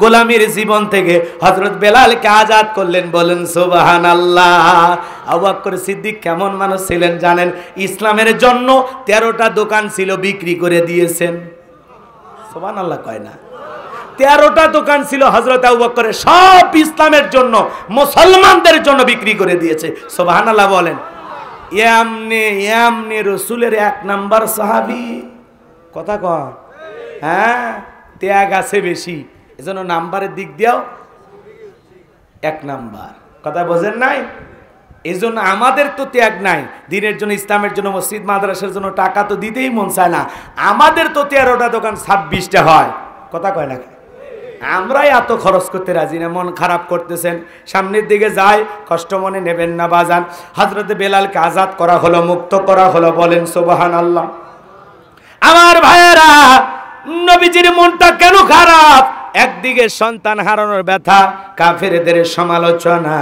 গোলামীর জীবন থেকে হযরত বেলালকে আজাদ করলেন। বলেন সুবহানাল্লাহ। আবু বকর সিদ্দিক কেমন মানুষ ছিলেন জানেন? ইসলামের জন্য 13টা দোকান ছিল, বিক্রি করে দিয়েছেন। সুবহানাল্লাহ কয় না? 13টা দোকান ছিল হযরত আবু বকরের, সব ইসলামের জন্য, মুসলমানদের জন্য বিক্রি করে দিয়েছে। সুবহানাল্লাহ বলেন। এমনি রাসূলের 1 নাম্বার সাহাবী। কথা কয়? হ্যাঁ, ত্যাগ আছে বেশি, এজন্য নাম্বারের দিক দিয়েও 1 নাম্বার। কথা বোঝেন নাই? এই জন্য আমাদের তো ত্যাগ নাই, দিনের জন্য, ইসলামের জন্য, মসজিদ মাদ্রাসার জন্য টাকা তো দিতেই মন চায় না। আমাদের তো 13টা দোকান 26টা হয়। কথা কয় না? আমরাই এত খরচ করতে রাজি না। মন খারাপ করতেছেন, সামনের দিকে যায়, কষ্ট মনে নেবেন না বাজান। হযরত বেলালকে আজাদ করা হলো, মুক্ত করা হলো। বলেন সুবহানাল্লাহ। আমার ভাইয়েরা, নবীজির মনটা কেন খারাপ? একদিকে সন্তান হারানোর ব্যথা, কাফেরদের সমালোচনা,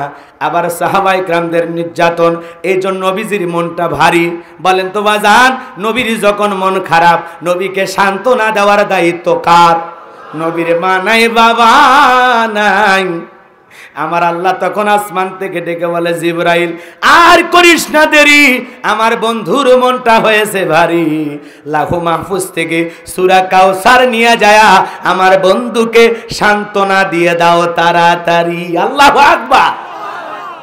আবার সাহাবায়ে কেরামদের নির্যাতন, এই জন্য নবীজির মনটা ভারী। বলেন তো বাজান, নবীর যখন মন খারাপ, নবীকে সান্ত্বনা দেওয়ার দায়িত্ব কার? নবীর মা নাই, বাবা নাই। আমার আল্লাহ তখন আসমান থেকে ডেকে বলে, জিবরাইল আর করিস না দেরি, আমার বন্ধুর মনটা হয়েছে ভারী, লাহু মাহফুজ থেকে সূরা কাউসার নিয়ে যায় আমার বন্ধুকে সান্ত্বনা দিয়ে দাও তাড়াতাড়ি। আল্লাহু আকবার।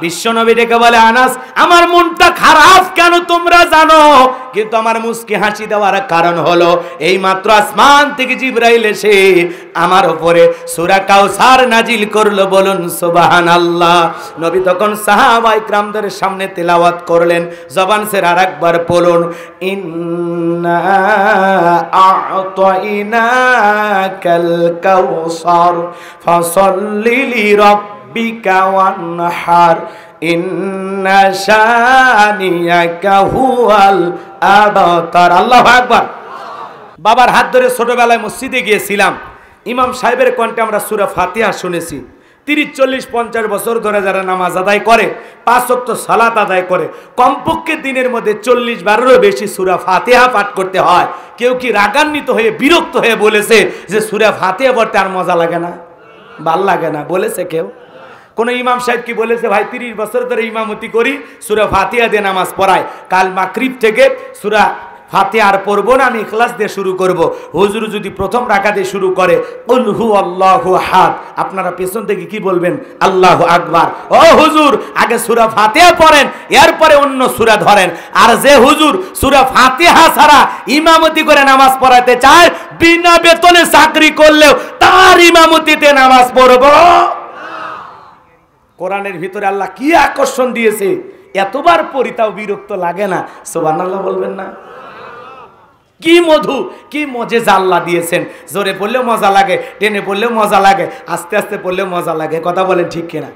বিশ্বনবী ডেকে বলে, আনাস আমার মনটা খারাপ কেন তোমরা জানো, কিন্তু আমার মুস্কি হাসি দেওয়ার কারণ হলো এই মাত্র আসমান থেকে জিবরাইল এসে আমার উপরে সূরা কাউসার নাজিল করলো। বলুন সুবহানাল্লাহ। নবী তখন সাহাবায়ে কেরামদের সামনে তেলাওয়াত করলেন। জবান ছেড়ে আরেকবার বলুন, ইন্না আ'তাইনাকাল কাউসার ফাসাল্লি লিরাব্বিকা ওয়ানহার ইন্না শানিয়াকা হুয়াল আবতার। আল্লাহু আকবার। বাবার হাত ধরে ছোটবেলায় মসজিদে গিয়েছিলাম, ইমাম সাহেবের কণ্ঠে আমরা সূরা ফাতিহা শুনেছি। 30, 40, 50 বছর ধরে যারা নামাজ আদায় করে, 5 ওয়াক্ত সালাত আদায় করে, কমপক্ষে দিনের মধ্যে 40 বারেরও বেশি সূরা ফাতিহা পাঠ করতে হয়। কেউ কি রাগান্বিত হয়ে বিরক্ত হয়ে বলেছে যে সূরা ফাতিহা পড়তে আর মজা লাগে না, ভাল লাগে না? বলেছে কেউ? কোন ইমাম সাহেব কি বলেছে, ভাই 30 বছর ধরে ইমামতি করি, সূরা ফাতিহা দিয়ে নামাজ পড়ায়, কাল মাগরিব থেকে সূরা ফাতিহা আর পড়বো না, আমি ইখলাস দিয়ে শুরু করব। হুজুর যদি প্রথম রাকাতে শুরু করে কুল হু আল্লাহু আহাদ, আপনারা পেছন থেকে কি বলবেন? আল্লাহু আকবার। ও হুজুর, আগে সূরা ফাতিহা পড়েন, এরপরে অন্য সূরা ধরেন। আর যে হুজুর সূরা ফাতিহা ছাড়া ইমামতি করে নামাজ পড়াতে চায়, বিনা বেতনে চাকরি করলেও তার ইমামতিতে নামাজ পড়ব। কোরআনের ভিতরে আল্লাহ কি আকর্ষণ দিয়েছে, এতবার পড়ি তাও বিরক্ত লাগে না। সুবহানাল্লাহ বলবেন না? কি মধু, কি মজেজা আল্লাহ দিয়েছেন। জোরে পড়লেও মজা লাগে, টেনে পড়লেও মজা লাগে, আস্তে আস্তে পড়লেও মজা লাগে। কথা বলেন ঠিক কিনা?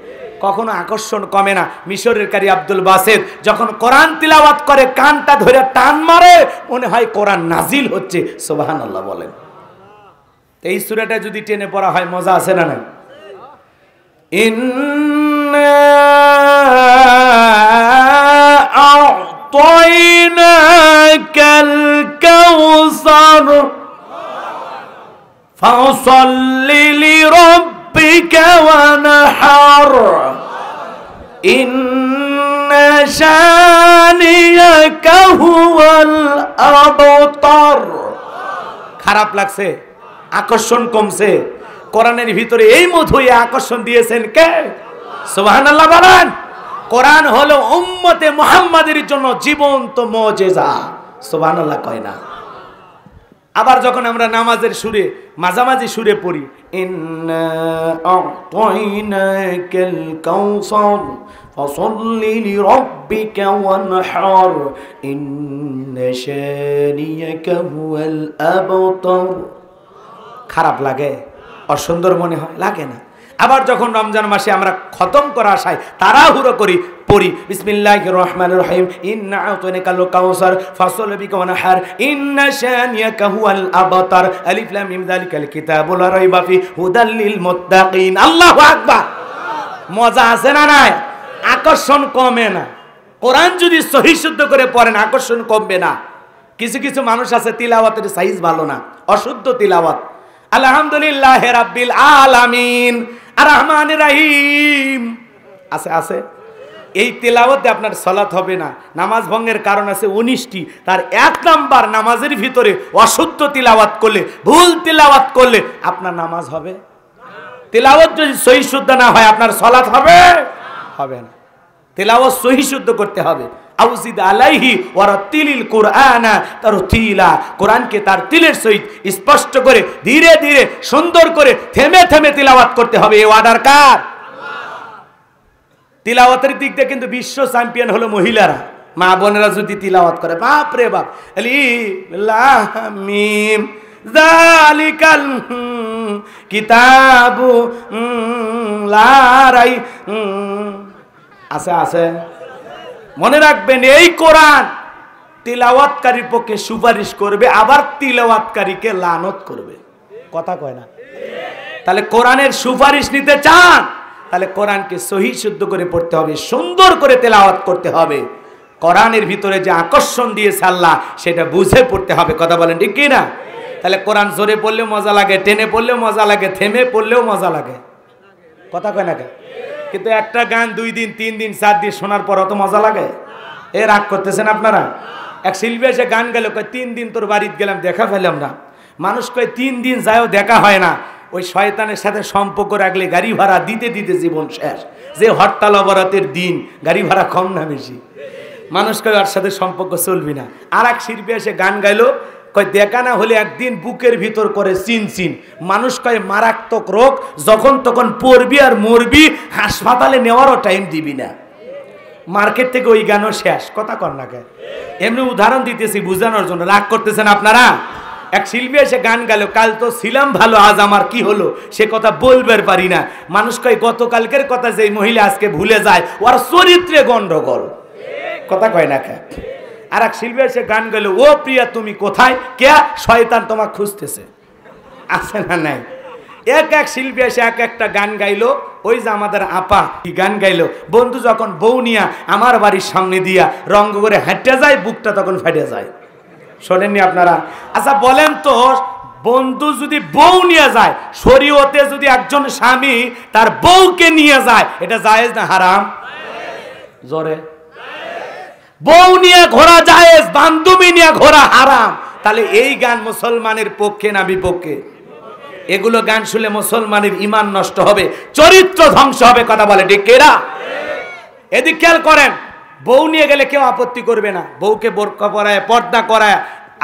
কখনো আকর্ষণ কমে না। মিশরের কারি আব্দুল বাসেত যখন কোরআন তিলাওয়াত করে, কানটা ধরে টান মারে, মনে হয় কোরআন নাজিল হচ্ছে। সুবহানাল্লাহ বলেন। এই সূরাটা যদি টেনে পড়া হয়, মজা আছে না? নাই? আ'তাইনাকাল কাউসার ফাসাল্লি লিরাব্বিকা ওয়ানহার ইন্না শানিয়াকা হুয়াল আবতার। খারাপ লাগছে? আকর্ষণ কমছে? কোরআনের ভিতরে এই মধুই আকর্ষণ দিয়েছেন কে? সুবহানাল্লাহ বলেন। কোরআন হলো উম্মতে মুহাম্মাদের জন্য জীবন্ত মুজিজা। সুবহানাল্লাহ কয় না? আবার যখন আমরা নামাজের সুরে মাঝামাঝি সুরে পড়ি, ইন্না আ'তাইনাকাল কাউসার ফাসাল্লি লিরাব্বিকা ওয়ানহার ইন্না শানিয়াকা হুয়াল আবতার। খারাপ লাগে? অসুন্দর মনে হয়? লাগে না। আবার যখন রমজান মাসে আমরা খতম করা আশায় তাড়াহুড়ো করি পড়ি বিসমিল্লাহির রহমানির রহিম, ইন্না আ'তাইনাকাল কাউসার ফাসাল্লি লিরাব্বিকা ওয়ানহার ইন্না শানিয়াকা হুয়াল আবতার আলিফ লাম মিম যালিকাল কিতাবু লা রাইবা ফি হুদাল লিল মুত্তাকিন। আল্লাহু আকবার। মজা আছে না নাই? আকর্ষণ কমে না। কোরআন যদি সহি শুদ্ধ করে পড়েন আকর্ষণ কমবে না। কিছু কিছু মানুষ আছে তিলাওয়াতের সাইজ ভালো না, অশুদ্ধ তিলাওয়াত। আলহামদুলিল্লাহ রাব্বিল আলামিন আর রহমানির রহিম আছে আছে, এই তেলাওয়াতে আপনার সালাত হবে না। নামাজ ভঙ্গের কারণ আছে 19টি, তার 1 নাম্বার নামাজের ভিতরে অশুদ্ধ তিলাওয়াত করলে, ভুল তিলাওয়াত করলে আপনার নামাজ হবে? তিলাওয়াত যদি সহি শুদ্ধ না হয় আপনার সালাত হবে? হবে না। তিলাওয়াত সহি শুদ্ধ করতে হবে। আউজিদ আলাইহি ওয়ারাতিলিল কুরআনা তারতিলা। কোরআনকে তার তিলের সহিত স্পষ্ট করে ধীরে ধীরে সুন্দর করে থেমে থেমে তিলাওয়াত করতে হবে। এই অর্ডার কার? তিলাওয়াতের দিক দিয়ে কিন্তু বিশ্ব চ্যাম্পিয়ন হলো মহিলারা। মা বোনেরা যদি তিলাওয়াত করে, বাপ রে বাপ, আলিফ লাম মিম যালিকাল কিতাবু লা রাই আছে আছে। মনে রাখবেন এই কোরআন তিলাওয়াতকারীর পক্ষে সুপারিশ করবে, আবার তিলাওয়াতকারীকে লানত করবে। কথা কয় না? তাহলে কোরআনের সুপারিশ নিতে চান তাহলে কোরআনকে সহি শুদ্ধ করে পড়তে হবে, সুন্দর করে তেলাওয়াত করতে হবে। কোরআনের ভিতরে যে আকর্ষণ দিয়েছে আল্লাহ সেটা বুঝে পড়তে হবে। কথা বলেন ঠিক কি না? তাহলে কোরআন জোরে পড়লেও মজা লাগে, টেনে পড়লেও মজা লাগে, থেমে পড়লেও মজা লাগে। কথা কয় না? কিন্তু একটা গান 2 দিন 3 দিন 4 দিন শোনার পর অত মজা লাগে? এ রাগ করতেছেন আপনারা? এক শিল্পী এসে গান গেল, কয় 3 দিন তোর বাড়িতে গেলাম দেখা পেলাম না। মানুষ কয় 3 দিন যায়ও দেখা হয় না। ওই শয়তানের সাথে সম্পর্ক রাখলে গাড়ি ভাড়া দিতে দিতে জীবন শেষ। যে হরতাল অবরোধের দিন গাড়ি ভাড়া কম না বেশি? মানুষ কয় ওর সাথে সম্পর্ক চলবি না। আর এক শিল্পী এসে গান গাইলো, কয় দেখা না হলে একদিন বুকের ভিতর করে চিন চিন। মানুষ কয় মারাত্মক রোগ, যখন তখন পড়বি আর মরবি, হাসপাতালে নেওয়ারও টাইম দিবি না। মার্কেট থেকে ওই গানও শেষ। কথা কর না কে? এমনি উদাহরণ দিতেছি বুঝানোর জন্য। রাগ করতেছেন আপনারা? এক শিল্পী এসে গান গেল, কাল তো ছিলাম ভালো, আজ আমার কি হলো সে কথা বলবার পারি না। মানুষ কয় গতকালকের কথা যে মহিলা আজকে ভুলে যায়, ওর চরিত্রে গন্ডগোল। কথা কয় না কে? আর এক শিল্পী এসে গান গেল, ও প্রিয়া তুমি কোথায়, কে শয়তান তোমাকে খুঁজতেছে। আছে না নাই? এক এক শিল্পী এসে এক একটা গান গাইলো। ওই যে আমাদের আপা কি গান গাইলো, বন্ধু যখন বউ নিয়া আমার বাড়ির সামনে দিয়া রঙ্গ করে হেঁটে যায়, বুকটা তখন ফেটে যায়। শোনেননি আপনারা? আচ্ছা বলেন তো, বন্ধু যদি বউ নিয়ে যায়, শরীয়তে যদি একজন স্বামী তার বউকে নিয়ে যায়, এটা জায়েজ না হারাম? জোরে বউ নিয়ে ঘোরা জায়েজ, বান্ধবী নিয়ে ঘোরা হারাম। তাহলে এই গান মুসলমানের পক্ষে না বিপক্ষে? এগুলো গান শুনলে মুসলমানের ঈমান নষ্ট হবে, চরিত্র ধ্বংস হবে। কথা বলে ঠিক কিনা? এদিক খেয়াল করেন, বউ নিয়ে গেলে কেউ আপত্তি করবে না। বউকে বোরকা পরায়, পর্দা করায়।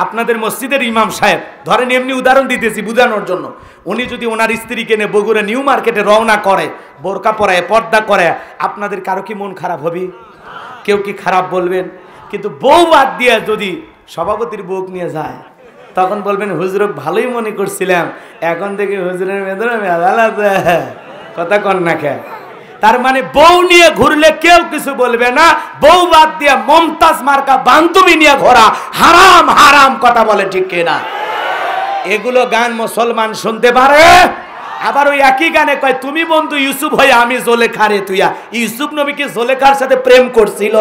আপনাদের মসজিদের ইমাম সাহেব, ধরেন এমনি উদাহরণ দিতেছি বুঝানোর জন্য, উনি যদি ওনার স্ত্রীকে নিয়ে বগুড়া নিউ মার্কেটে রওনা করে, বোরকা পরায়, পর্দা করায়, আপনাদের কারো কি মন খারাপ হবে? কেউ কি খারাপ বলবেন? কিন্তু বউ বাদ দিয়ে যদি সভাপতির বউ নিয়ে যায়, তখন বলবেন হুজুর ভালোই মনে করছিলাম, এখন থেকে হুজুরের ভেতরে মেজাল আছে। কথা কন না কে? তার মানে বউ নিয়ে ঘুরলে কেউ কিছু বলবে না, বউ বাদ দিয়ে মমতাজ মার্কা বান্ধবী নিয়ে ঘোরা হারাম হারাম। কথা বলে ঠিক কিনা? এগুলো গান মুসলমান শুনতে পারে? আবার ওই একই গানে কয় তুমি বন্ধু ইউসুফ হয়ে আমি জোলেখা রে তুইয়া। ইউসুফ নবী কি জোলেখার সাথে প্রেম করছিল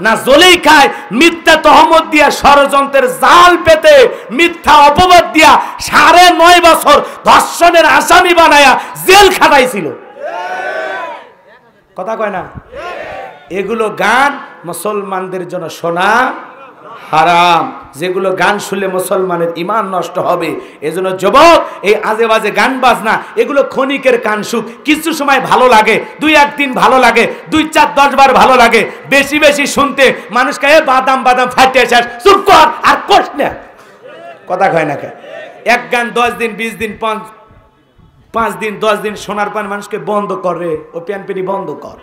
না? জোলেখায় মিথ্যা তহমত দিয়া ষড়যন্ত্রের জাল পেতে মিথ্যা অপবাদ দিয়া 9.5 বছর ধর্ষণের আসামি বানায়া জেল খাটাইছিল। কথা কয় না? এগুলো গান মুসলমানদের জন্য শোনা হারাম। যেগুলো গান শুনলে মুসলমানের ঈমান নষ্ট হবে। এজন্য যুবক, এই আজে বাজে গান বাজনা এগুলো ক্ষণিকের কানসুখ। কিছু সময় ভালো লাগে, 2-1 দিন ভালো লাগে, 2-4-10 বার ভালো লাগে। বেশি বেশি শুনতে মানুষকে বাদাম বাদাম ফাটিয়ে শেষ, চুপ কর আর কোস না। কথা কয় না কে? এক গান 10 দিন 20 দিন 5 দিন 10 দিন শোনার পর মানুষকে বন্ধ করে, ও প্যানপেনি বন্ধ কর।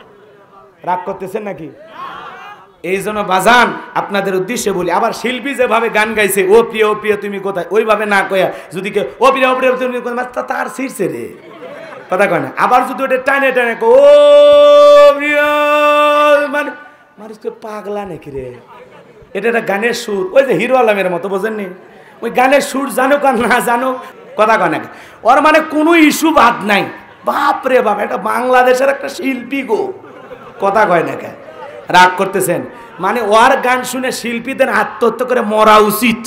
রাগ করতেছেন নাকি? এই জন্য বাজান আপনাদের উদ্দেশ্যে বলি, আবার শিল্পী যেভাবে গান গাইছে, ও প্রিয় তুমি কোথায়, ওইভাবে না কয়া যদি কেউ ও প্রিয় তুমি কোথায়, তার শীর্ষে রে। কথা কয় না? আবার যদি ওটা টানে টানে ও প্রিয়, মানে মানুষকে পাগলা নাকি রে? এটা একটা গানের সুর, ওই যে হিরো আলমের মতো, বোঝেননি? ওই গানের সুর জানুক আর না জানুক, কথা কয় না, ওর মানে কোনো ইস্যু বাদ নাই। বাপ রে বাপ, এটা বাংলাদেশের একটা শিল্পী গো। কথা কয় না কে? রাগ করতেছেন? মানে ওর গান শুনে শিল্পীদের আত্মহত্যা করে মরা উচিত।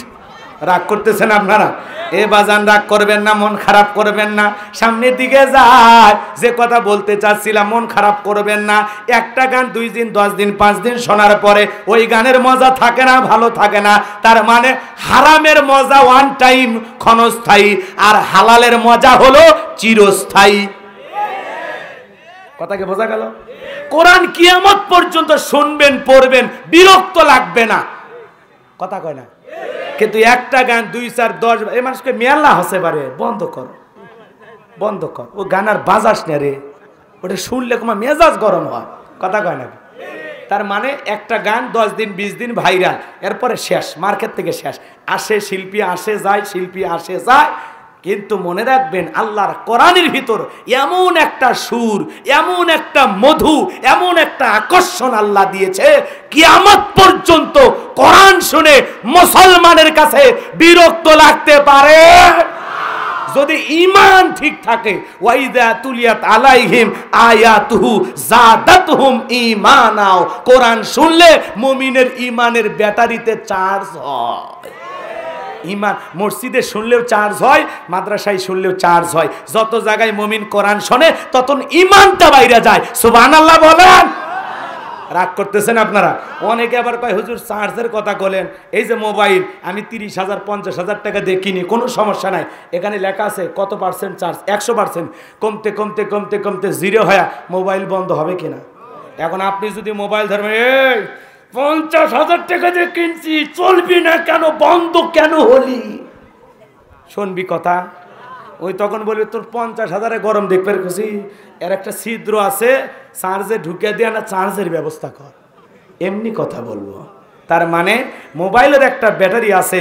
রাগ করতেছেন আপনারা? এ বাজান রাগ করবেন না, মন খারাপ করবেন না, সামনের দিকে যায়। যে কথা বলতে চাচ্ছিলাম, মন খারাপ করবেন না। একটা গান 2 দিন 10 দিন 5 দিন শোনার পরে ওই গানের মজা থাকে না, ভালো থাকে না। তার মানে হারামের মজা ওয়ান টাইম ক্ষণস্থায়ী, আর হালালের মজা হলো চিরস্থায়ী। কথা কি বোঝা গেল? কোরআন কিয়ামত পর্যন্ত শুনবেন, পড়বেন, বিরক্ত লাগবে না। কথা কয় না? কিন্তু একটা গান 2-4-10 এই মানুষকে মেলা হসে পারে, বন্ধ কর, বন্ধ কর। ও গান আর বাজাস না রে, ওটা শুনলে তোমার মেজাজ গরম হয়। কথা কয় না? তার মানে একটা গান 10 দিন 20 দিন ভাইরাল, এরপরে শেষ, মার্কেট থেকে শেষ। আসে শিল্পী, আসে যায়, শিল্পী আসে যায়। কিন্তু মনে রাখবেন, আল্লাহর কোরআনের ভিতর এমন একটা সুর, এমন একটা মধু, এমন একটা আকর্ষণ আল্লাহ দিয়েছে, কিয়ামত পর্যন্ত কোরআন শুনে মুসলমানের কাছে বিরক্ত লাগতে পারে যদি ঈমান ঠিক থাকে। ওয়াইদা তুলিয়াত আলাইহিম আয়াতুহু যাদাতুহুম ঈমানা। কোরআন শুনলে মুমিনের ঈমানের ব্যাটারিতে চার্জ হয়। ঈমান মসজিদে শুনলেও চার্জ হয়, মাদ্রাসায় শুনলেও চার্জ হয়। যত জায়গায় মুমিন কোরআন শোনে তত ঈমানটা বাইরে যায়। সুবহানাল্লাহ বলেন। রাগ করতেছেন আপনারা? অনেকে আবার কয় হুজুর চার্জের কথা বলেন, এই যে মোবাইল আমি 30,000 50,000 টাকা দিয়ে কিনি, কোনো সমস্যা নাই। এখানে লেখা আছে কত পার্সেন্ট চার্জ, 100%। কমতে কমতে কমতে কমতে 0 হয়ে মোবাইল বন্ধ হবে কিনা? এখন আপনি যদি মোবাইল ধরবেন, এই 50,000 টাকা দিয়ে কিনছি, চলবি না কেন, বন্ধ কেন হলি, শুনবি কথা? ওই তখন বলবি তোর 50,000-এ গরম দেখবে খুশি, এর একটা ছিদ্র আছে, চার্জে ঢুকে দিয়ে না চার্জের ব্যবস্থা কর, এমনি কথা বলবো। তার মানে মোবাইলের একটা ব্যাটারি আছে,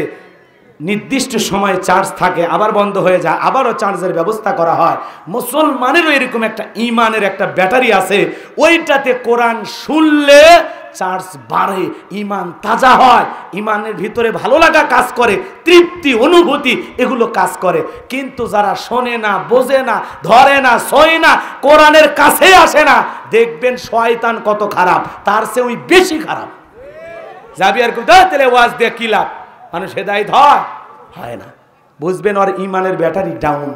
নির্দিষ্ট সময়ে চার্জ থাকে, আবার বন্ধ হয়ে যায়, আবারও চার্জের ব্যবস্থা করা হয়। মুসলমানেরও এরকম একটা ঈমানের একটা ব্যাটারি আছে, ওইটাতে কোরআন শুনলে চার্জ বাড়ে, ঈমান তাজা হয়, ঈমানের ভিতরে ভালো লাগা কাজ করে, তৃপ্তি অনুভূতি এগুলো কাজ করে। কিন্তু যারা শোনে না, বোঝে না, ধরে না, সয় না, কোরআনের কাছে আসে না, দেখবেন শয়তান কত খারাপ, তার চেয়ে ওই বেশি খারাপ। যাবি আর তাহলে ওয়াজ দিয়ে কি লাভ? মানুষ হেদায়েত হয় না। বুঝবেন ওর ঈমানের ব্যাটারি ডাউন।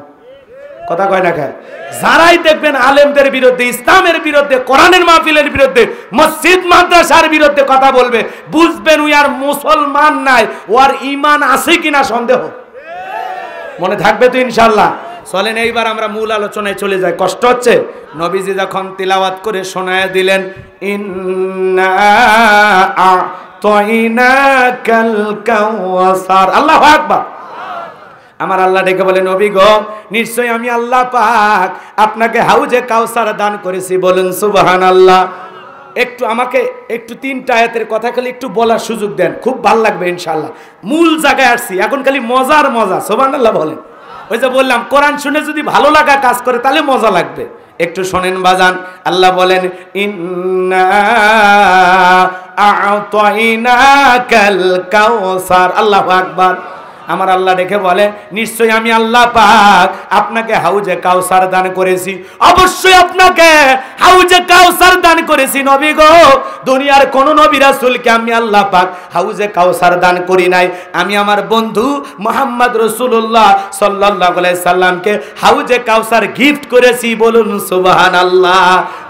কথা কয় না খায়? যারাই দেখবেন আলেমদের বিরুদ্ধে, ইসলামের বিরুদ্ধে, কোরআনের মাহফিলের বিরুদ্ধে, মসজিদ মাদ্রাসার বিরুদ্ধে কথা বলবে, বুঝবেন ওই আর মুসলমান নাই, ওর ঈমান আছে কিনা সন্দেহ। মনে থাকবে তো ইনশাআল্লাহ? চলেন এইবার আমরা মূল আলোচনায় চলে যাই। কষ্ট হচ্ছে? নবীজি যখন তিলাওয়াত করে শোনায় দিলেন, ইন্না আ'তাইনাকাল কাউসার, আল্লাহু আকবার। আমার আল্লাহ ডেকে বলে, নবী গো, নিশ্চয় আমি আল্লাহ পাক আপনাকে হাউজে কাউসার দান করেছি। বলুন সুবহানাল্লাহ। একটু আমাকে একটু 3টা আয়াতের কথা খালি একটু বলার সুযোগ দেন, খুব ভালো লাগবে ইনশাআল্লাহ। মূল জায়গায় আসছি, এখন খালি মজার মজা। সুবহানাল্লাহ বলেন। ওই যে বললাম, কোরআন শুনে যদি ভালো লাগা কাজ করে তাহলে মজা লাগবে। একটু শোনেন বাজান। আল্লাহ বলেন, ইন্না আ'তাইনাকাল কাউসার। আল্লাহু আকবার। আমার আল্লাহ দেখে বলে, নিশ্চয়ই আমি আল্লাহ পাক আপনাকে হাউজে কাউসার দান করেছি। অবশ্যই আপনাকে হাউজে কাউসার দান করেছি নবী গো। দুনিয়ার কোন নবী রাসূলকে আমি আল্লাহ পাক হাউজে কাউসার দান করি নাই। আমি আমার বন্ধু মুহাম্মদ রাসূলুল্লাহ সাল্লাল্লাহু আলাইহি সাল্লামকে হাউজে কাউসার গিফট করেছি। বলুন সুবহানাল্লাহ।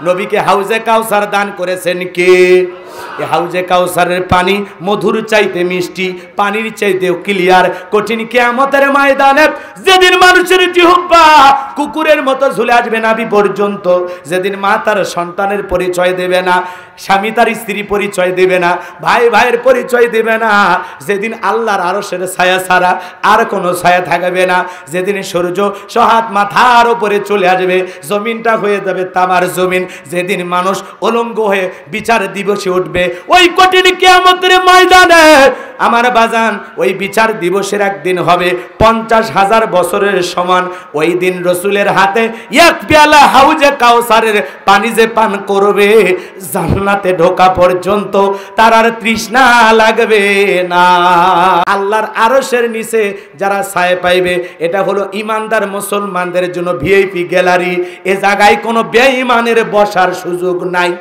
নবীকে হাউজে কাউসার দান করেছেন কে? এই হাউজে কাউসারের পানি মধুর চাইতে মিষ্টি, পানির চাইতেও ক্লিয়ার। কঠিন কিয়ামতের ময়দানে যেদিন মানুষের জিহ্বা কুকুরের মতো ঝুলে আসবে নাভি পর্যন্ত, যেদিন মা তার সন্তানের পরিচয় দেবে না, স্বামী তার স্ত্রী পরিচয় দেবে না, ভাই ভাইয়ের পরিচয় দেবে না, যেদিন আল্লাহর আরশের ছায়া ছাড়া আর কোনো ছায়া থাকবে না, যেদিন সূর্য সহাত মাথার উপরে চলে আসবে, জমিনটা হয়ে যাবে তামার জমিন, যেদিন মানুষ উলঙ্গ হয়ে বিচার দিবসে উঠবে, ওই কঠিন কিয়ামতের ময়দানে আমার বাজান ওই বিচার দিবসের একদিন হবে 50,000 বছরের সমান। ওই দিন রসুলের হাতে এক পেয়ালা হাউজে কাউসারের পানি যে পান করবে, জান্নাতে ঢোকা পর্যন্ত তার আর তৃষ্ণা লাগবে না। আল্লাহর আরশের নিচে যারা ছায়া পাইবে, এটা হলো ইমানদার মুসলমানদের জন্য ভিআইপি গ্যালারি। এ জায়গায় কোনো বেঈমানের বসার সুযোগ নাই।